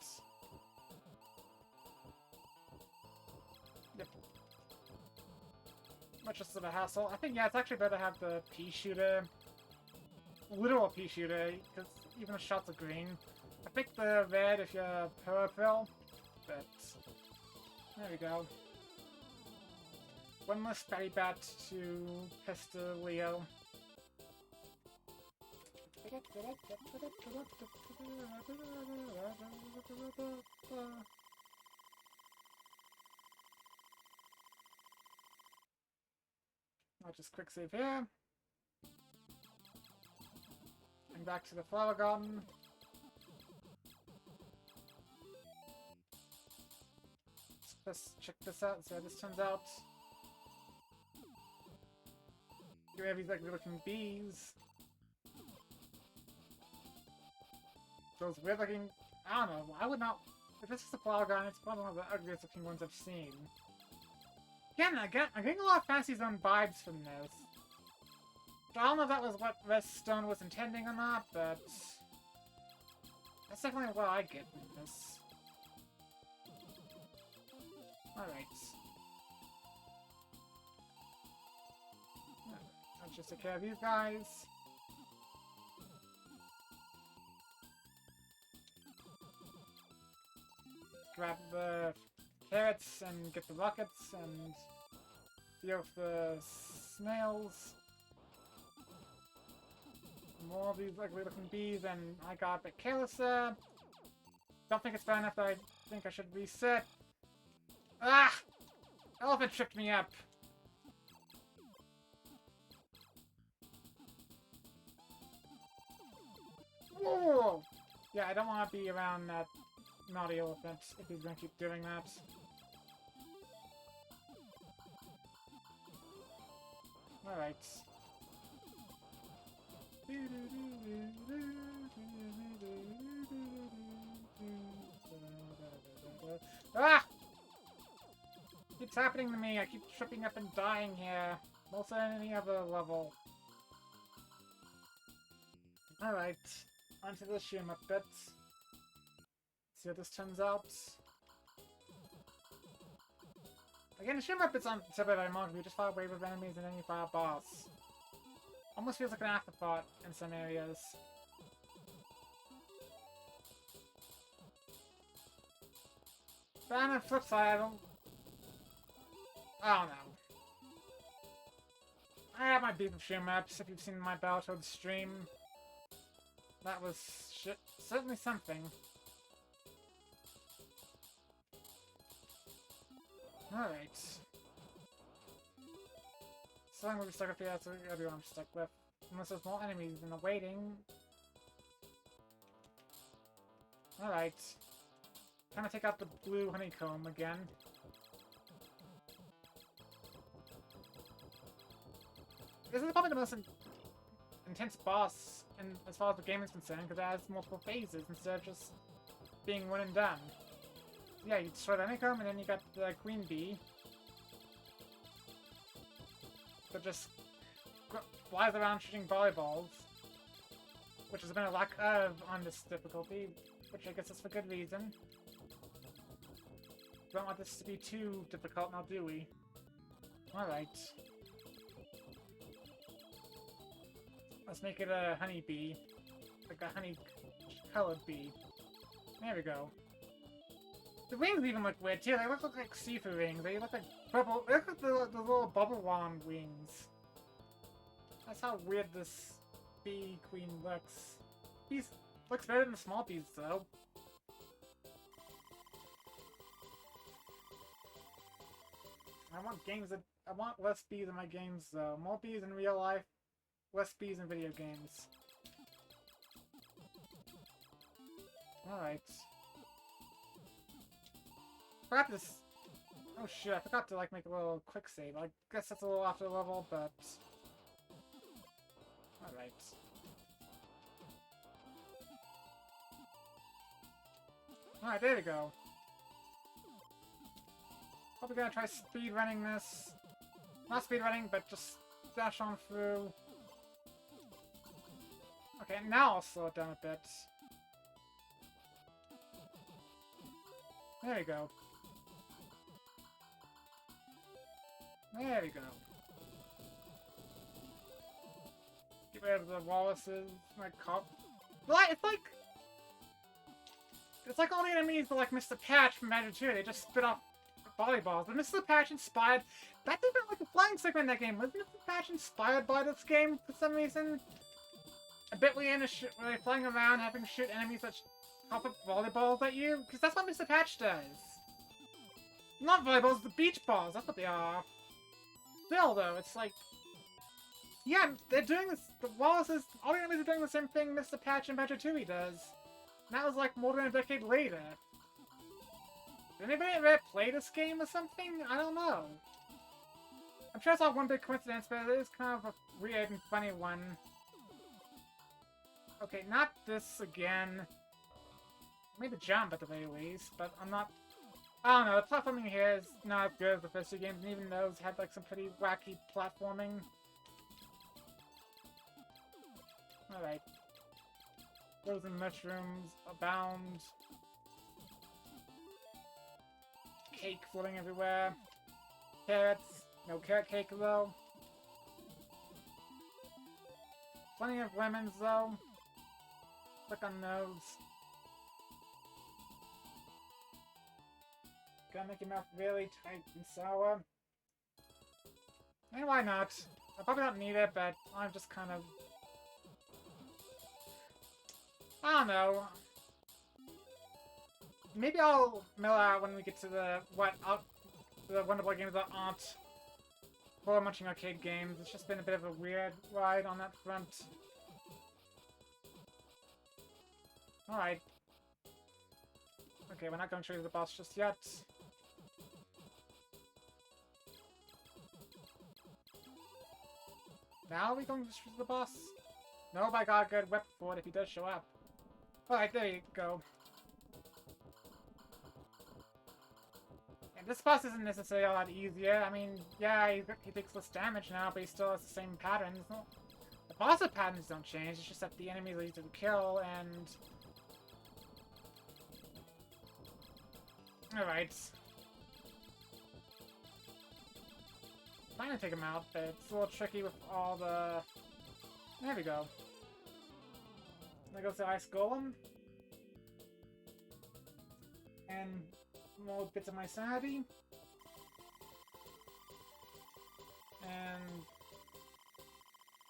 Yep. Much less of a hassle. I think, yeah, it's actually better to have the pea shooter. Literal pea shooter, because even the shots are green. I picked the red if you're purple, but there we go. One less batty bat to pester Leo. I'll just quick save here. And back to the flower garden. Let's check this out, see how this turns out. You have these ugly looking bees. Those weird looking... I don't know, I would not... If this is a flower garden, it's probably one of the ugliest looking ones I've seen. Again, I'm getting a lot of Fantasy Zone vibes from this. I don't know if that was what Redstone was intending or not, but... That's definitely what I get from this. Alright. Let's just take care of these guys. Grab the carrots and get the rockets and deal with the snails. More of these ugly looking bees, and I got a bit careless there. Don't think it's bad enough that I think I should reset. Ah! Elephant tripped me up. Whoa! Yeah, I don't want to be around that naughty elephant if he's going to keep doing that. Alright. Ah! It's happening to me. I keep tripping up and dying here. More so than any other level. Alright. Onto the shoom up bit. See how this turns out. Again, the shoom up bit's on separate by Monk. We just fought a wave of enemies and then you fight a boss. Almost feels like an afterthought in some areas. But on the flip side, I don't know. I have my beef with shoe maps, if you've seen my Battletoads stream. That was certainly something. Alright. So I'm gonna be stuck with that's everyone I'm stuck with. Unless there's more enemies than awaiting. Alright. Time to take out the blue honeycomb again. This is probably the most intense boss as far as the game is concerned, because it has multiple phases instead of just being one and done. Yeah, you destroy the honeycomb, and then you got the queen bee. That just flies around shooting volleyballs. Which has been a lack of on this difficulty, which I guess is for good reason. Don't want this to be too difficult now, do we? Alright. Let's make it a honeybee. Like a honey-colored bee. There we go. The wings even look weird too. They look like see-through wings. They look like purple. They look like the little bubble wand wings. That's how weird this bee queen looks. Looks better than the small bees though. I want games that... I want less bees in my games, though. More bees in real life, less bees in video games. Alright. Forgot this... Oh shit, I forgot to, like, make a little quick save. I guess that's a little after level, but... Alright. Alright, there we go. Probably gonna try speed running this. Not speed running, but just dash on through. Okay, now I'll slow it down a bit. There we go. There we go. Get rid of the Wallaces, my cop. It's like... It's like all the enemies are like Mr. Patch from Banjo 2. They just spit off volleyballs. But Mr. Patch inspired... That's even like a flying segment in that game. Wasn't Mr. Patch inspired by this game for some reason? A bit where they're flying around having to shoot enemies that pop up volleyballs at you? Because that's what Mr. Patch does. Not volleyballs, the beach balls. That's what they are. Still, though, it's like... Yeah, they're doing this... The Wallaces... All the enemies are doing the same thing Mr. Patch and Banjo 2 does. And that was like more than a decade later. Did anybody ever play this game or something? I don't know. I'm sure it's all one big coincidence, but it is kind of a weird and funny one. Okay, not this again. I made the jump at the very least, but I'm not... I don't know, the platforming here is not as good as the first two games, and even those had like some pretty wacky platforming. Alright. Frozen mushrooms abound. Cake floating everywhere. Carrots. No carrot cake though. Plenty of lemons though. Click on those. Gotta make your mouth really tight and sour. And why not? I probably don't need it, but I'm just kind of... I don't know. Maybe I'll mill out when we get to the the wonderful games that aren't Floor Munching arcade games. It's just been a bit of a weird ride on that front. Alright. Okay, we're not going to show you the boss just yet. Now are we going to shoot the boss? No, but I got a good weapon for it if he does show up. Alright, there you go. And this boss isn't necessarily all that easier. I mean, yeah, he takes less damage now, but he still has the same patterns. The boss patterns don't change, it's just that the enemies are easier to kill, and... Alright. Trying to take him out, but it's a little tricky with all the... There we go. There goes the Ice Golem. And more bits of my sanity. And...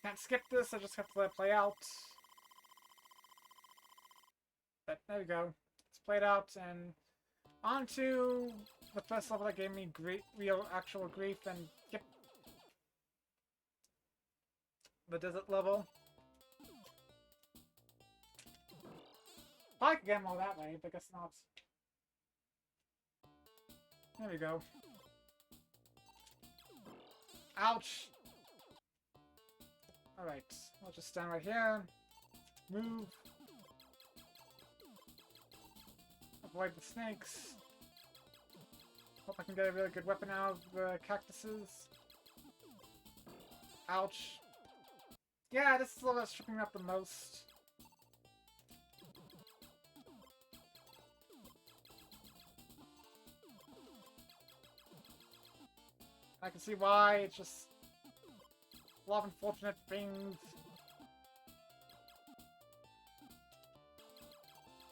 Can't skip this, I just have to let it play out. But there we go. It's played out, and... On to the first level that gave me real actual grief, and yep. The desert level. I could get more that way, but I guess not. There we go. Ouch! Alright, I'll just stand right here. Move. Avoid the snakes. Hope I can get a really good weapon out of the cactuses. Ouch. Yeah, this is the level that's tripping me up the most. I can see why, it's just a lot of unfortunate things.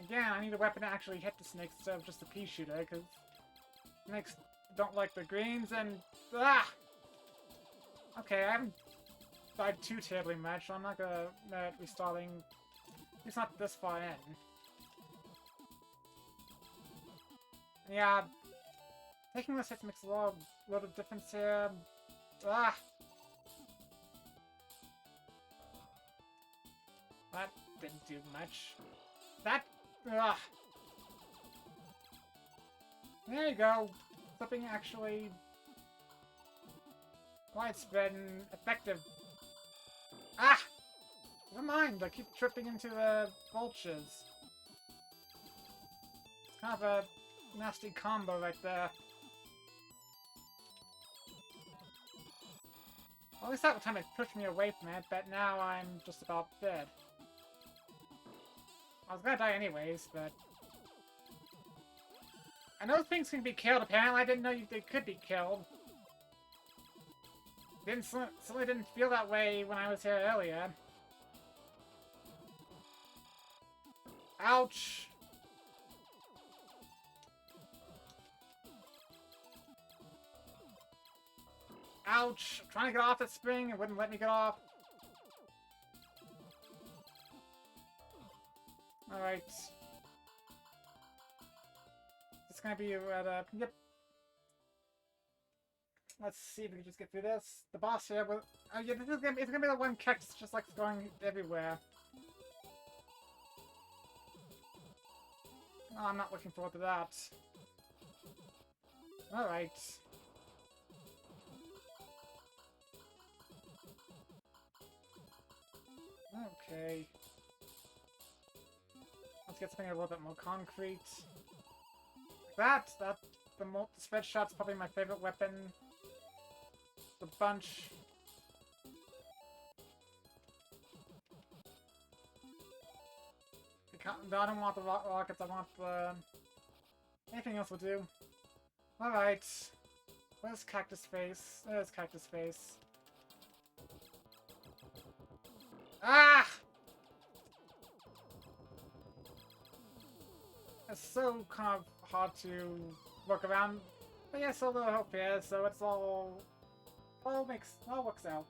Again, I need a weapon to actually hit the snakes instead of just a pea shooter, because snakes don't like the greens, and... Ah! Okay, I haven't died too terribly much, so I'm not gonna restarting... It's not this far in. Yeah, Taking this hit makes a lot of difference here. Ah! That didn't do much. That... Ugh! There you go. Something actually widespread and effective. Ah! Never mind, I keep tripping into the vultures. It's kind of a nasty combo right there. Well, at least that time it pushed me away from it, but now I'm just about dead. I was gonna die anyways, but... I know things can be killed, apparently. I didn't know they could be killed. Certainly didn't feel that way when I was here earlier. Ouch! Ouch! I'm trying to get off that spring, it wouldn't let me get off. Alright. It's gonna be yep. Let's see if we can just get through this. The boss here will... Oh yeah, it's gonna be the one cactus just like going everywhere. Oh, I'm not looking forward to that. Alright. Okay. Let's get something a little bit more concrete. The spread shot's probably my favorite weapon. The bunch. I don't want the rockets, I want the... Anything else will do. Alright. Where's Cactus Face? There's Cactus Face. Ah! It's so kind of hard to work around. But yeah, so little hope here, so it's all works out.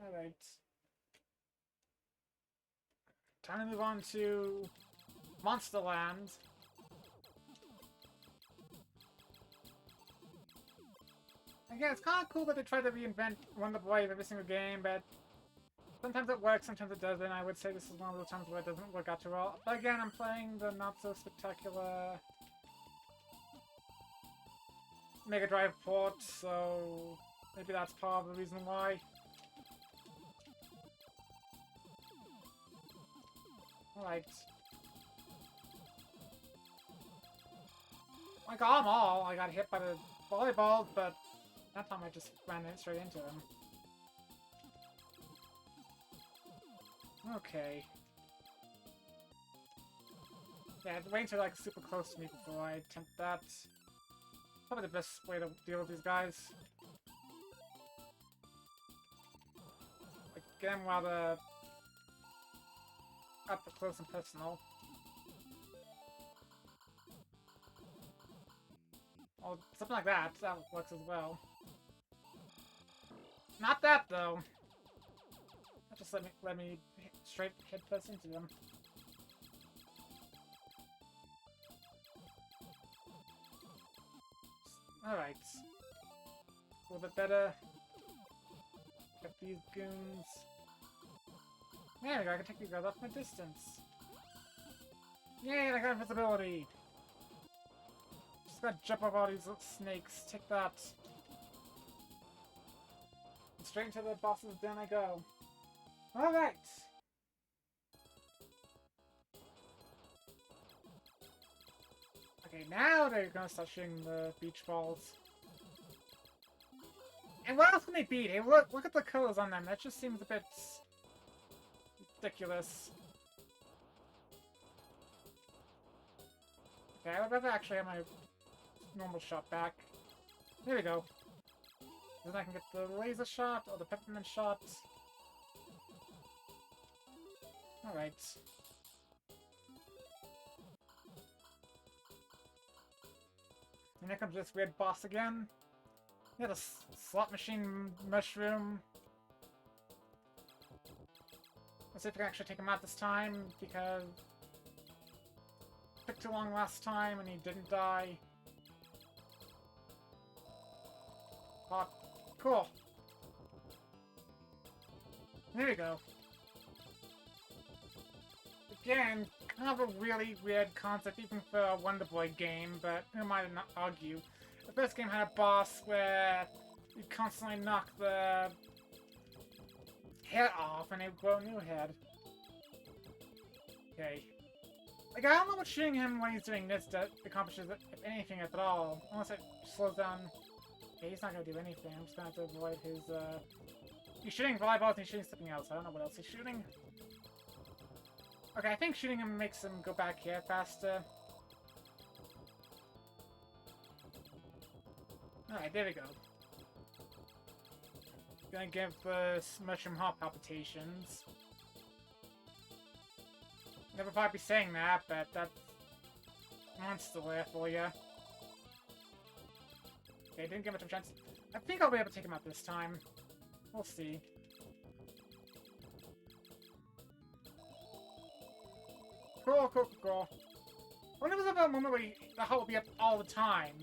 Alright. Time to move on to Monsterland. Again, it's kind of cool that they try to reinvent Wonder Boy every single game, but sometimes it works, sometimes it doesn't. I would say this is one of those times where it doesn't work out too well. But again, I'm playing the not-so-spectacular Mega Drive port, so maybe that's part of the reason why. Alright. I got them all. I got hit by the volleyball, but that time I just ran straight into them. Okay. Yeah, wait until like super close to me before I attempt that. Probably the best way to deal with these guys. Like, get them while they're up close and personal. Or something like that. That works as well. Not that though. Just let me straight head first into them. Alright. A little bit better. Got these goons. There we go, I can take these guys off my distance. Yay, I got invisibility! Just gotta jump over all these little snakes. Take that. And straight into the boss's den I go. Alright! Okay, now they're gonna start shooting the beach balls. And what else can they beat? Hey, look at the colors on them. That just seems a bit ridiculous. Okay, I would rather actually have my normal shot back. There we go. Then I can get the laser shot or the peppermint shot. Alright. And here comes this weird boss again. Yeah, the slot machine mushroom. Let's see if we can actually take him out this time, because it took too long last time and he didn't die. Pop. Cool. There we go. Again, kind of a really weird concept even for a Wonder Boy game, but who am I to not argue? The first game had a boss where you constantly knock the head off and it would grow a new head. Okay. Like, I don't know what shooting him when he's doing this accomplishes, if anything at all. Unless it slows down. Okay, he's not gonna do anything. I'm just gonna have to avoid his, He's shooting volleyballs and he's shooting something else. I don't know what else he's shooting. Okay, I think shooting him makes him go back here faster. Alright, there we go. Gonna give the mushroom heart palpitations. Never thought I'd be saying that, but that's monster there for you. Okay, didn't give much of a chance. I think I'll be able to take him out this time. We'll see. Cool. I wonder if there's ever a moment where the heart will be up all the time.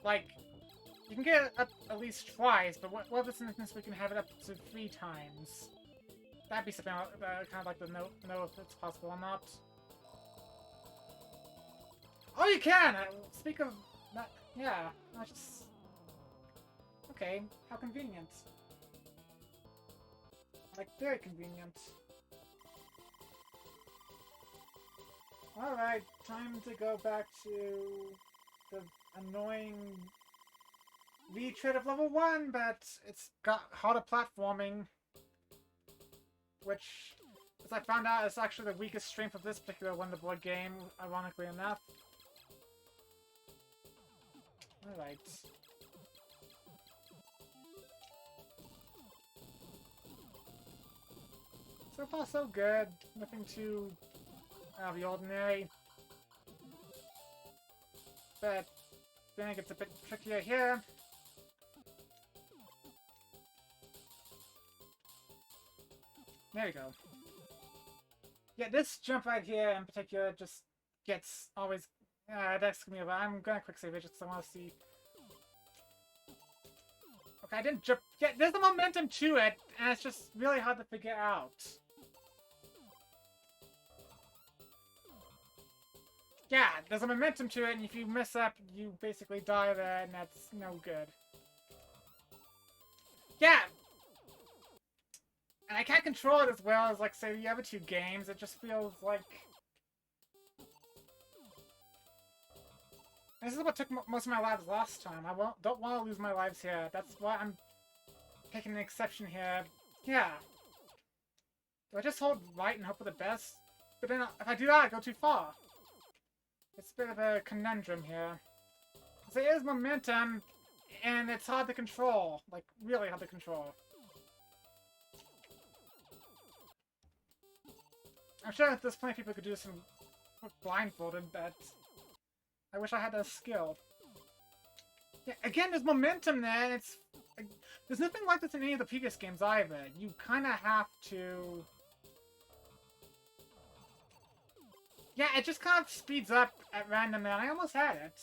Like, you can get it up at least twice, but what if it's an instance we can have it up to 3 times? That'd be something kind of like to know if it's possible or not. Oh, you can! Speak of that, yeah, I just... Okay, how convenient. Like, very convenient. Alright, time to go back to the annoying retread of level 1, but it's got harder platforming. Which, as I found out, is actually the weakest strength of this particular Wonder Boy game, ironically enough. Alright. So far, so good. Nothing too out of the ordinary. But then it gets a bit trickier here. There we go. Yeah, this jump right here in particular just gets always... that's gonna be over. I'm gonna quick save it just because I want to see... Okay, I didn't jump... Yeah, there's a momentum to it, and it's just really hard to figure out. Yeah, there's a momentum to it, and if you mess up, you basically die there, and that's no good. Yeah! And I can't control it as well as, like, say, the other 2 games. It just feels like... This is what took most of my lives last time. I don't want to lose my lives here. That's why I'm taking an exception here. Yeah. Do I just hold right and hope for the best? But then, if I do that, I go too far. It's a bit of a conundrum here. Because there is momentum, and it's hard to control. Like, really hard to control. I'm sure there's plenty of people who could do this blindfolded, but I wish I had that skill. Yeah, again, there's momentum there, and it's... There's nothing like this in any of the previous games either. You kind of have to... Yeah, it just kind of speeds up at random there, and I almost had it.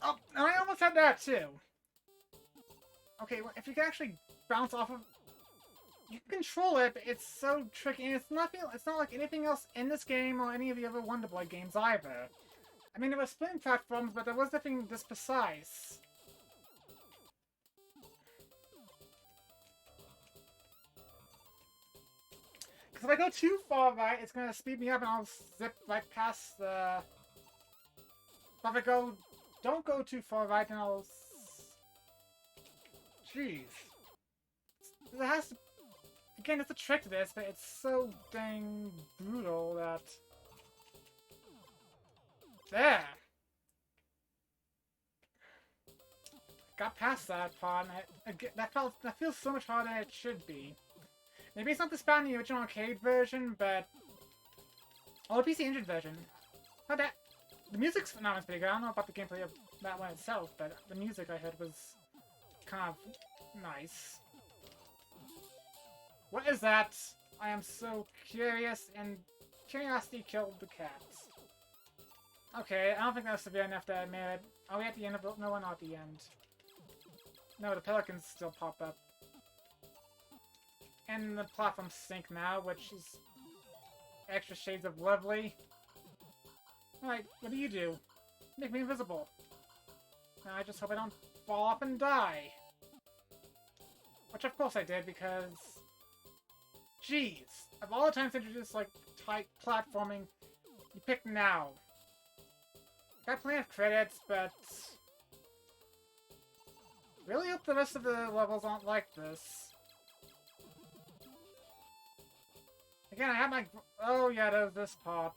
Oh, and I almost had that too. Okay, well, if you can actually bounce off of... You can control it, but it's so tricky, and it's not like anything else in this game or any of the other Wonder Boy games either. I mean, there were splitting platforms, but there was nothing this precise. Because if I go too far right, it's going to speed me up and I'll zip right past the... But if I don't go too far right, then I'll... Jeez. There has to... Again, it's a trick to this, but it's so dang brutal that... There! Got past that part, and that feels so much harder than it should be. Maybe it's not this bad in the original arcade version, but... Oh, the PC Engine version. How that... The music's not as big. I don't know about the gameplay of that one itself, but the music I heard was kind of nice. What is that? I am so curious, and curiosity killed the cat. Okay, I don't think that's severe enough that I made it. Are we at the end of it? No, we're not at the end. No, the pelicans still pop up. And the platforms sink now, which is extra shades of lovely. Alright, what do you do? Make me invisible. Now I just hope I don't fall off and die. Which of course I did, because... Jeez! Of all the times to introduce, like, tight platforming, you pick now. Got plenty of credits, but... Really hope the rest of the levels aren't like this. Again, I have my... Oh yeah, there's this part.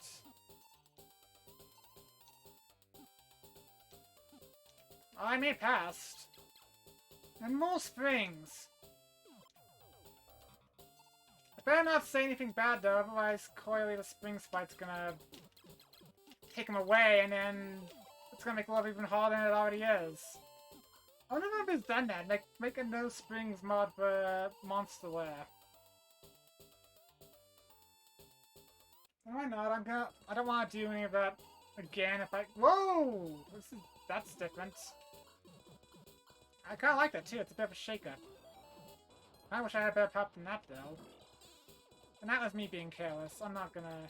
I made past. And more springs. I better not say anything bad though, otherwise clearly the spring spite's gonna take him away, and then it's gonna make the level even harder than it already is. I wonder if it's done that, make a no springs mod for Monster Lair. Why not? I don't want to do any of that again if I... Whoa! That's different. I kind of like that too, it's a bit of a shake-up. I wish I had a better pop than that though. And that was me being careless, I'm not gonna...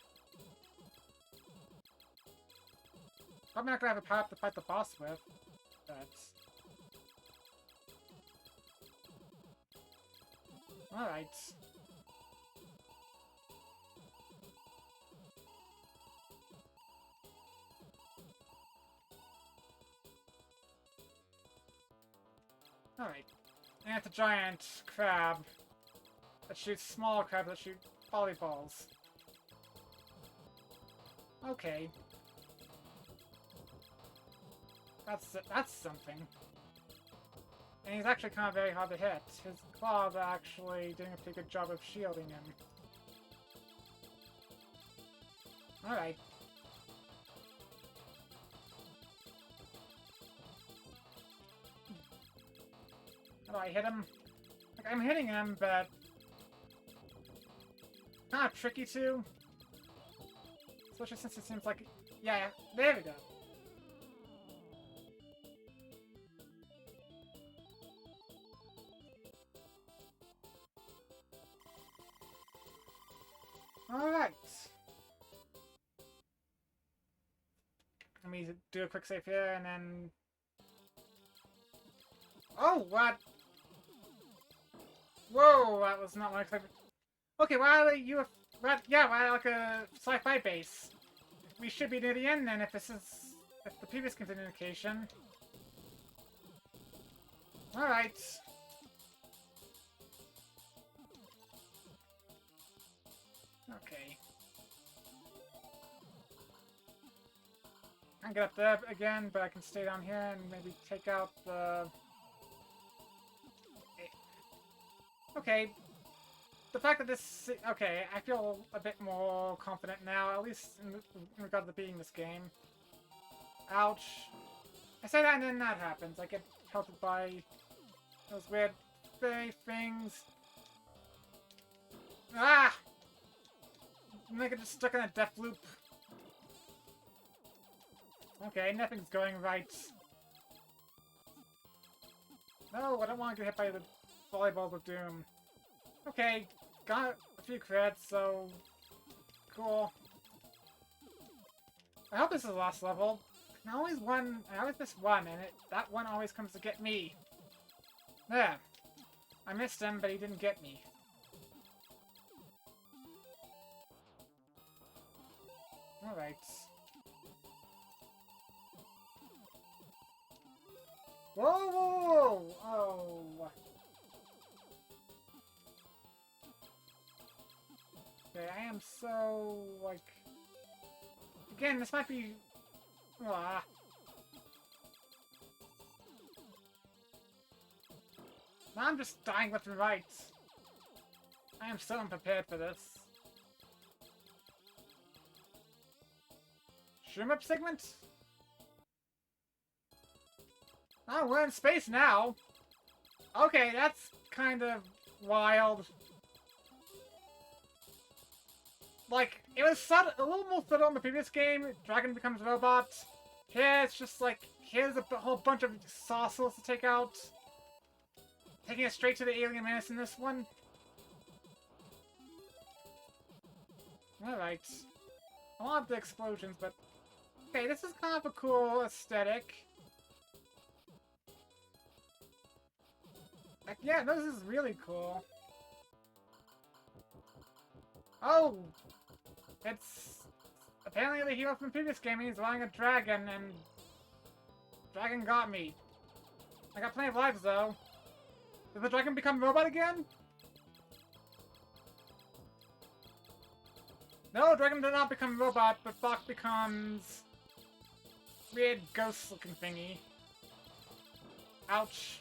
Probably not gonna have a pop to fight the boss with, but... Alright. Alright. And it's a giant crab that shoots small crabs that shoot volleyballs. Okay. That's something. And he's actually kind of very hard to hit. His claws are actually doing a pretty good job of shielding him. Alright. How do I hit him? Like, I'm hitting him, but... kind of tricky too. Especially since it seems like... Yeah, there we go. Alright. Let me do a quick save here, and then... Oh, what? Whoa, that was not what I expected. Okay, well, you have... Yeah, well, like a sci-fi base. We should be near the end then, if this is... if the previous communication. Alright. Okay. I can get up there again, but I can stay down here and maybe take out the... Okay. The fact that this... Okay, I feel a bit more confident now, at least in regard to beating this game. Ouch. I say that and then that happens. I get pelted by those weird fairy things. Ah! I get just stuck in a death loop. Okay, nothing's going right. No, I don't want to get hit by the volleyballs of doom. Okay, got a few creds, so... Cool. I hope this is the last level. I always miss one, and that one always comes to get me. There. I missed him, but he didn't get me. Alright. Whoa, whoa, whoa! Oh. Okay, I am so, like... Again, this might be... Ah. Now I'm just dying left and right. I am so unprepared for this. Shroom up segment? Oh, we're in space now. Okay, that's kind of wild. Like, it was a little more subtle in the previous game. Dragon becomes robot. Here, it's just like, here's a whole bunch of saucers to take out. Taking it straight to the alien menace in this one. Alright. I love the explosions, but... Okay, this is kind of a cool aesthetic. Like, yeah, this is really cool. Oh! It's... Apparently the hero from the previous game, he's riding a dragon, and... Dragon got me. I got plenty of lives, though. Did the dragon become a robot again? No, dragon did not become a robot, but Bach becomes... weird ghost-looking thingy. Ouch.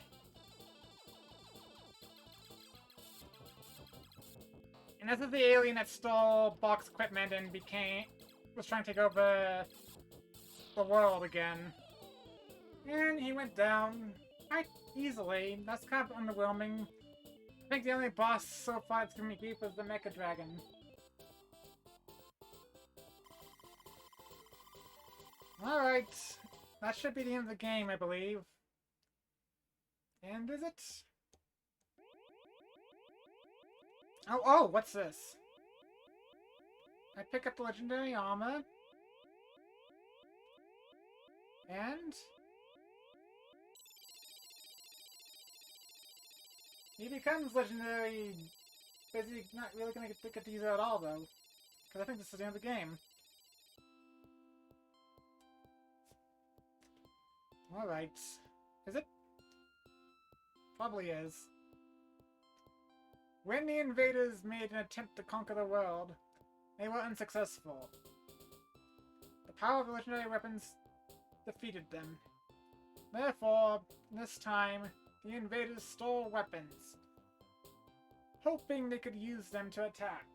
And this is the alien that stole Bach's equipment and was trying to take over the world again. And he went down quite easily. That's kind of underwhelming. I think the only boss so far that's giving me grief was the Mecha Dragon. Alright. That should be the end of the game, I believe. And is it? Oh, what's this? I pick up the legendary armor. And... he becomes legendary, but he's not really going to get to use it at all, though. Because I think this is the end of the game. Alright. Is it? Probably is. When the invaders made an attempt to conquer the world, they were unsuccessful. The power of the legendary weapons defeated them. Therefore, this time, the invaders stole weapons, hoping they could use them to attack.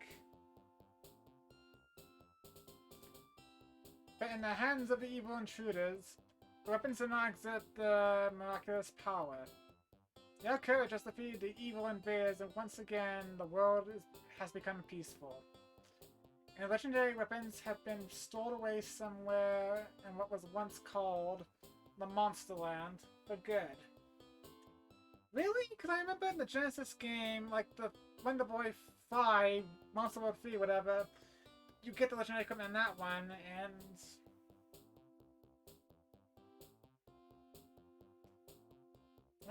But in the hands of the evil intruders, the weapons did not exert the miraculous power. Their courage has defeated the evil invaders, and once again, the world has become peaceful. And the legendary weapons have been stored away somewhere in what was once called the Monster Land for good. Really? Because I remember in the Genesis game, like the Wonder Boy 5, Monster World 3, whatever, you get the legendary equipment in that one, and...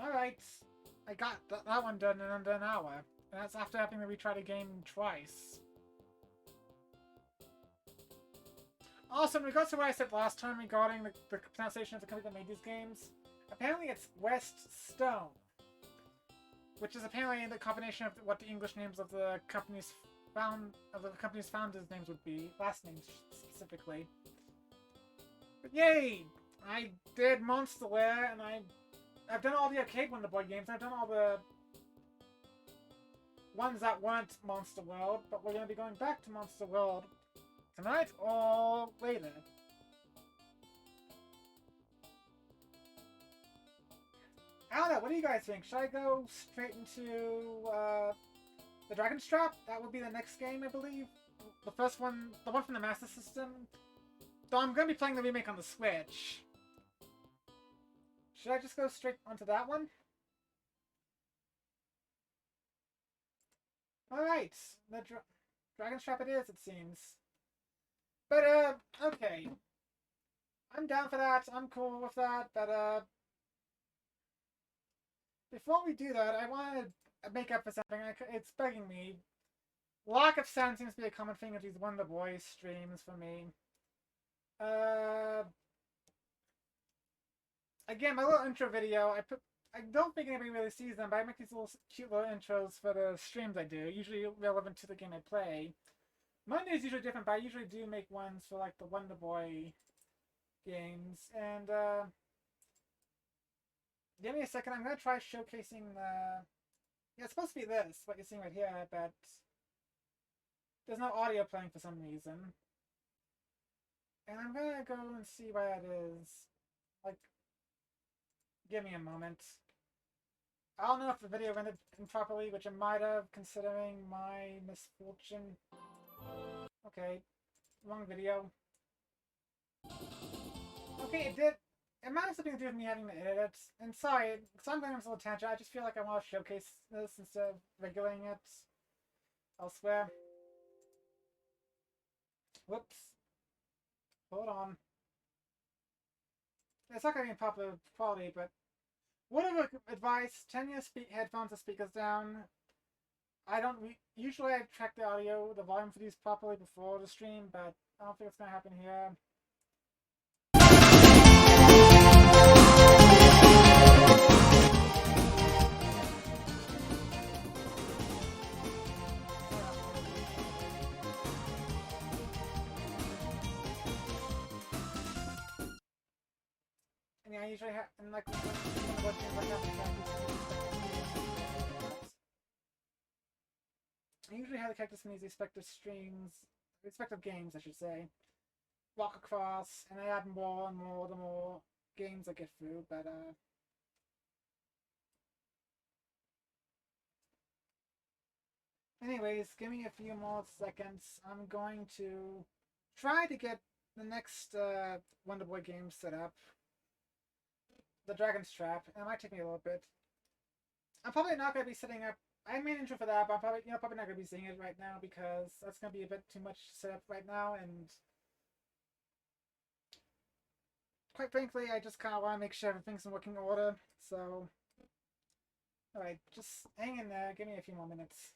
Alright. I got that one done in under an hour. And that's after having to retry the game twice. Also, in regards to what I said last time regarding the pronunciation of the company that made these games, apparently it's West Stone. Which is apparently the combination of what the English names of the company's founders' names would be, last names specifically. But yay! I did Monster Lair, and I've done all the arcade Wonder Boy games. I've done all the ones that weren't Monster World, but we're going to be going back to Monster World tonight or later. I don't know, what do you guys think? Should I go straight into the Dragon's Trap? That would be the next game, I believe. The first one, the one from the Master System. Though I'm going to be playing the remake on the Switch. Should I just go straight onto that one? Alright, the Dragon's Trap it is, it seems. But, okay. I'm down for that, I'm cool with that, but, before we do that, I want to make up for something. It's bugging me. Lack of sound seems to be a common thing with these Wonder Boy streams for me. Again, my little intro video, I don't think anybody really sees them, but I make these little cute little intros for the streams I do, usually relevant to the game I play. Monday is usually different, but I usually do make ones for like the Wonder Boy games, and give me a second, I'm going to try showcasing the... Yeah, it's supposed to be this, what you're seeing right here, but there's no audio playing for some reason. And I'm going to go and see why it is. Like, Give me a moment. I don't know if the video ended improperly, which it might have, considering my misfortune. Okay, wrong video. Okay, it did. It might have something to do with me having to edit it. And sorry, because I'm going on a little tangent, I just feel like I want to showcase this instead of regulating it elsewhere. Whoops. Hold on. It's not going to be in popular quality, but word of advice, turn your headphones and speakers down. I don't usually I track the audio, the volume for these properly before the stream, but I don't think it's going to happen here. And yeah, I usually have, and like, one of the things like I usually have the characters from these respective streams, respective games, I should say, walk across, and I add more and more the more games I get through, but, anyways, give me a few more seconds. I'm going to try to get the next Wonder Boy game set up. The Dragon's Trap, and it might take me a little bit. I'm probably not going to be setting up. I made an intro for that, but I'm probably not going to be seeing it right now because that's going to be a bit too much to set up right now, and quite frankly, I just kind of want to make sure everything's in working order. So, alright, just hang in there. Give me a few more minutes.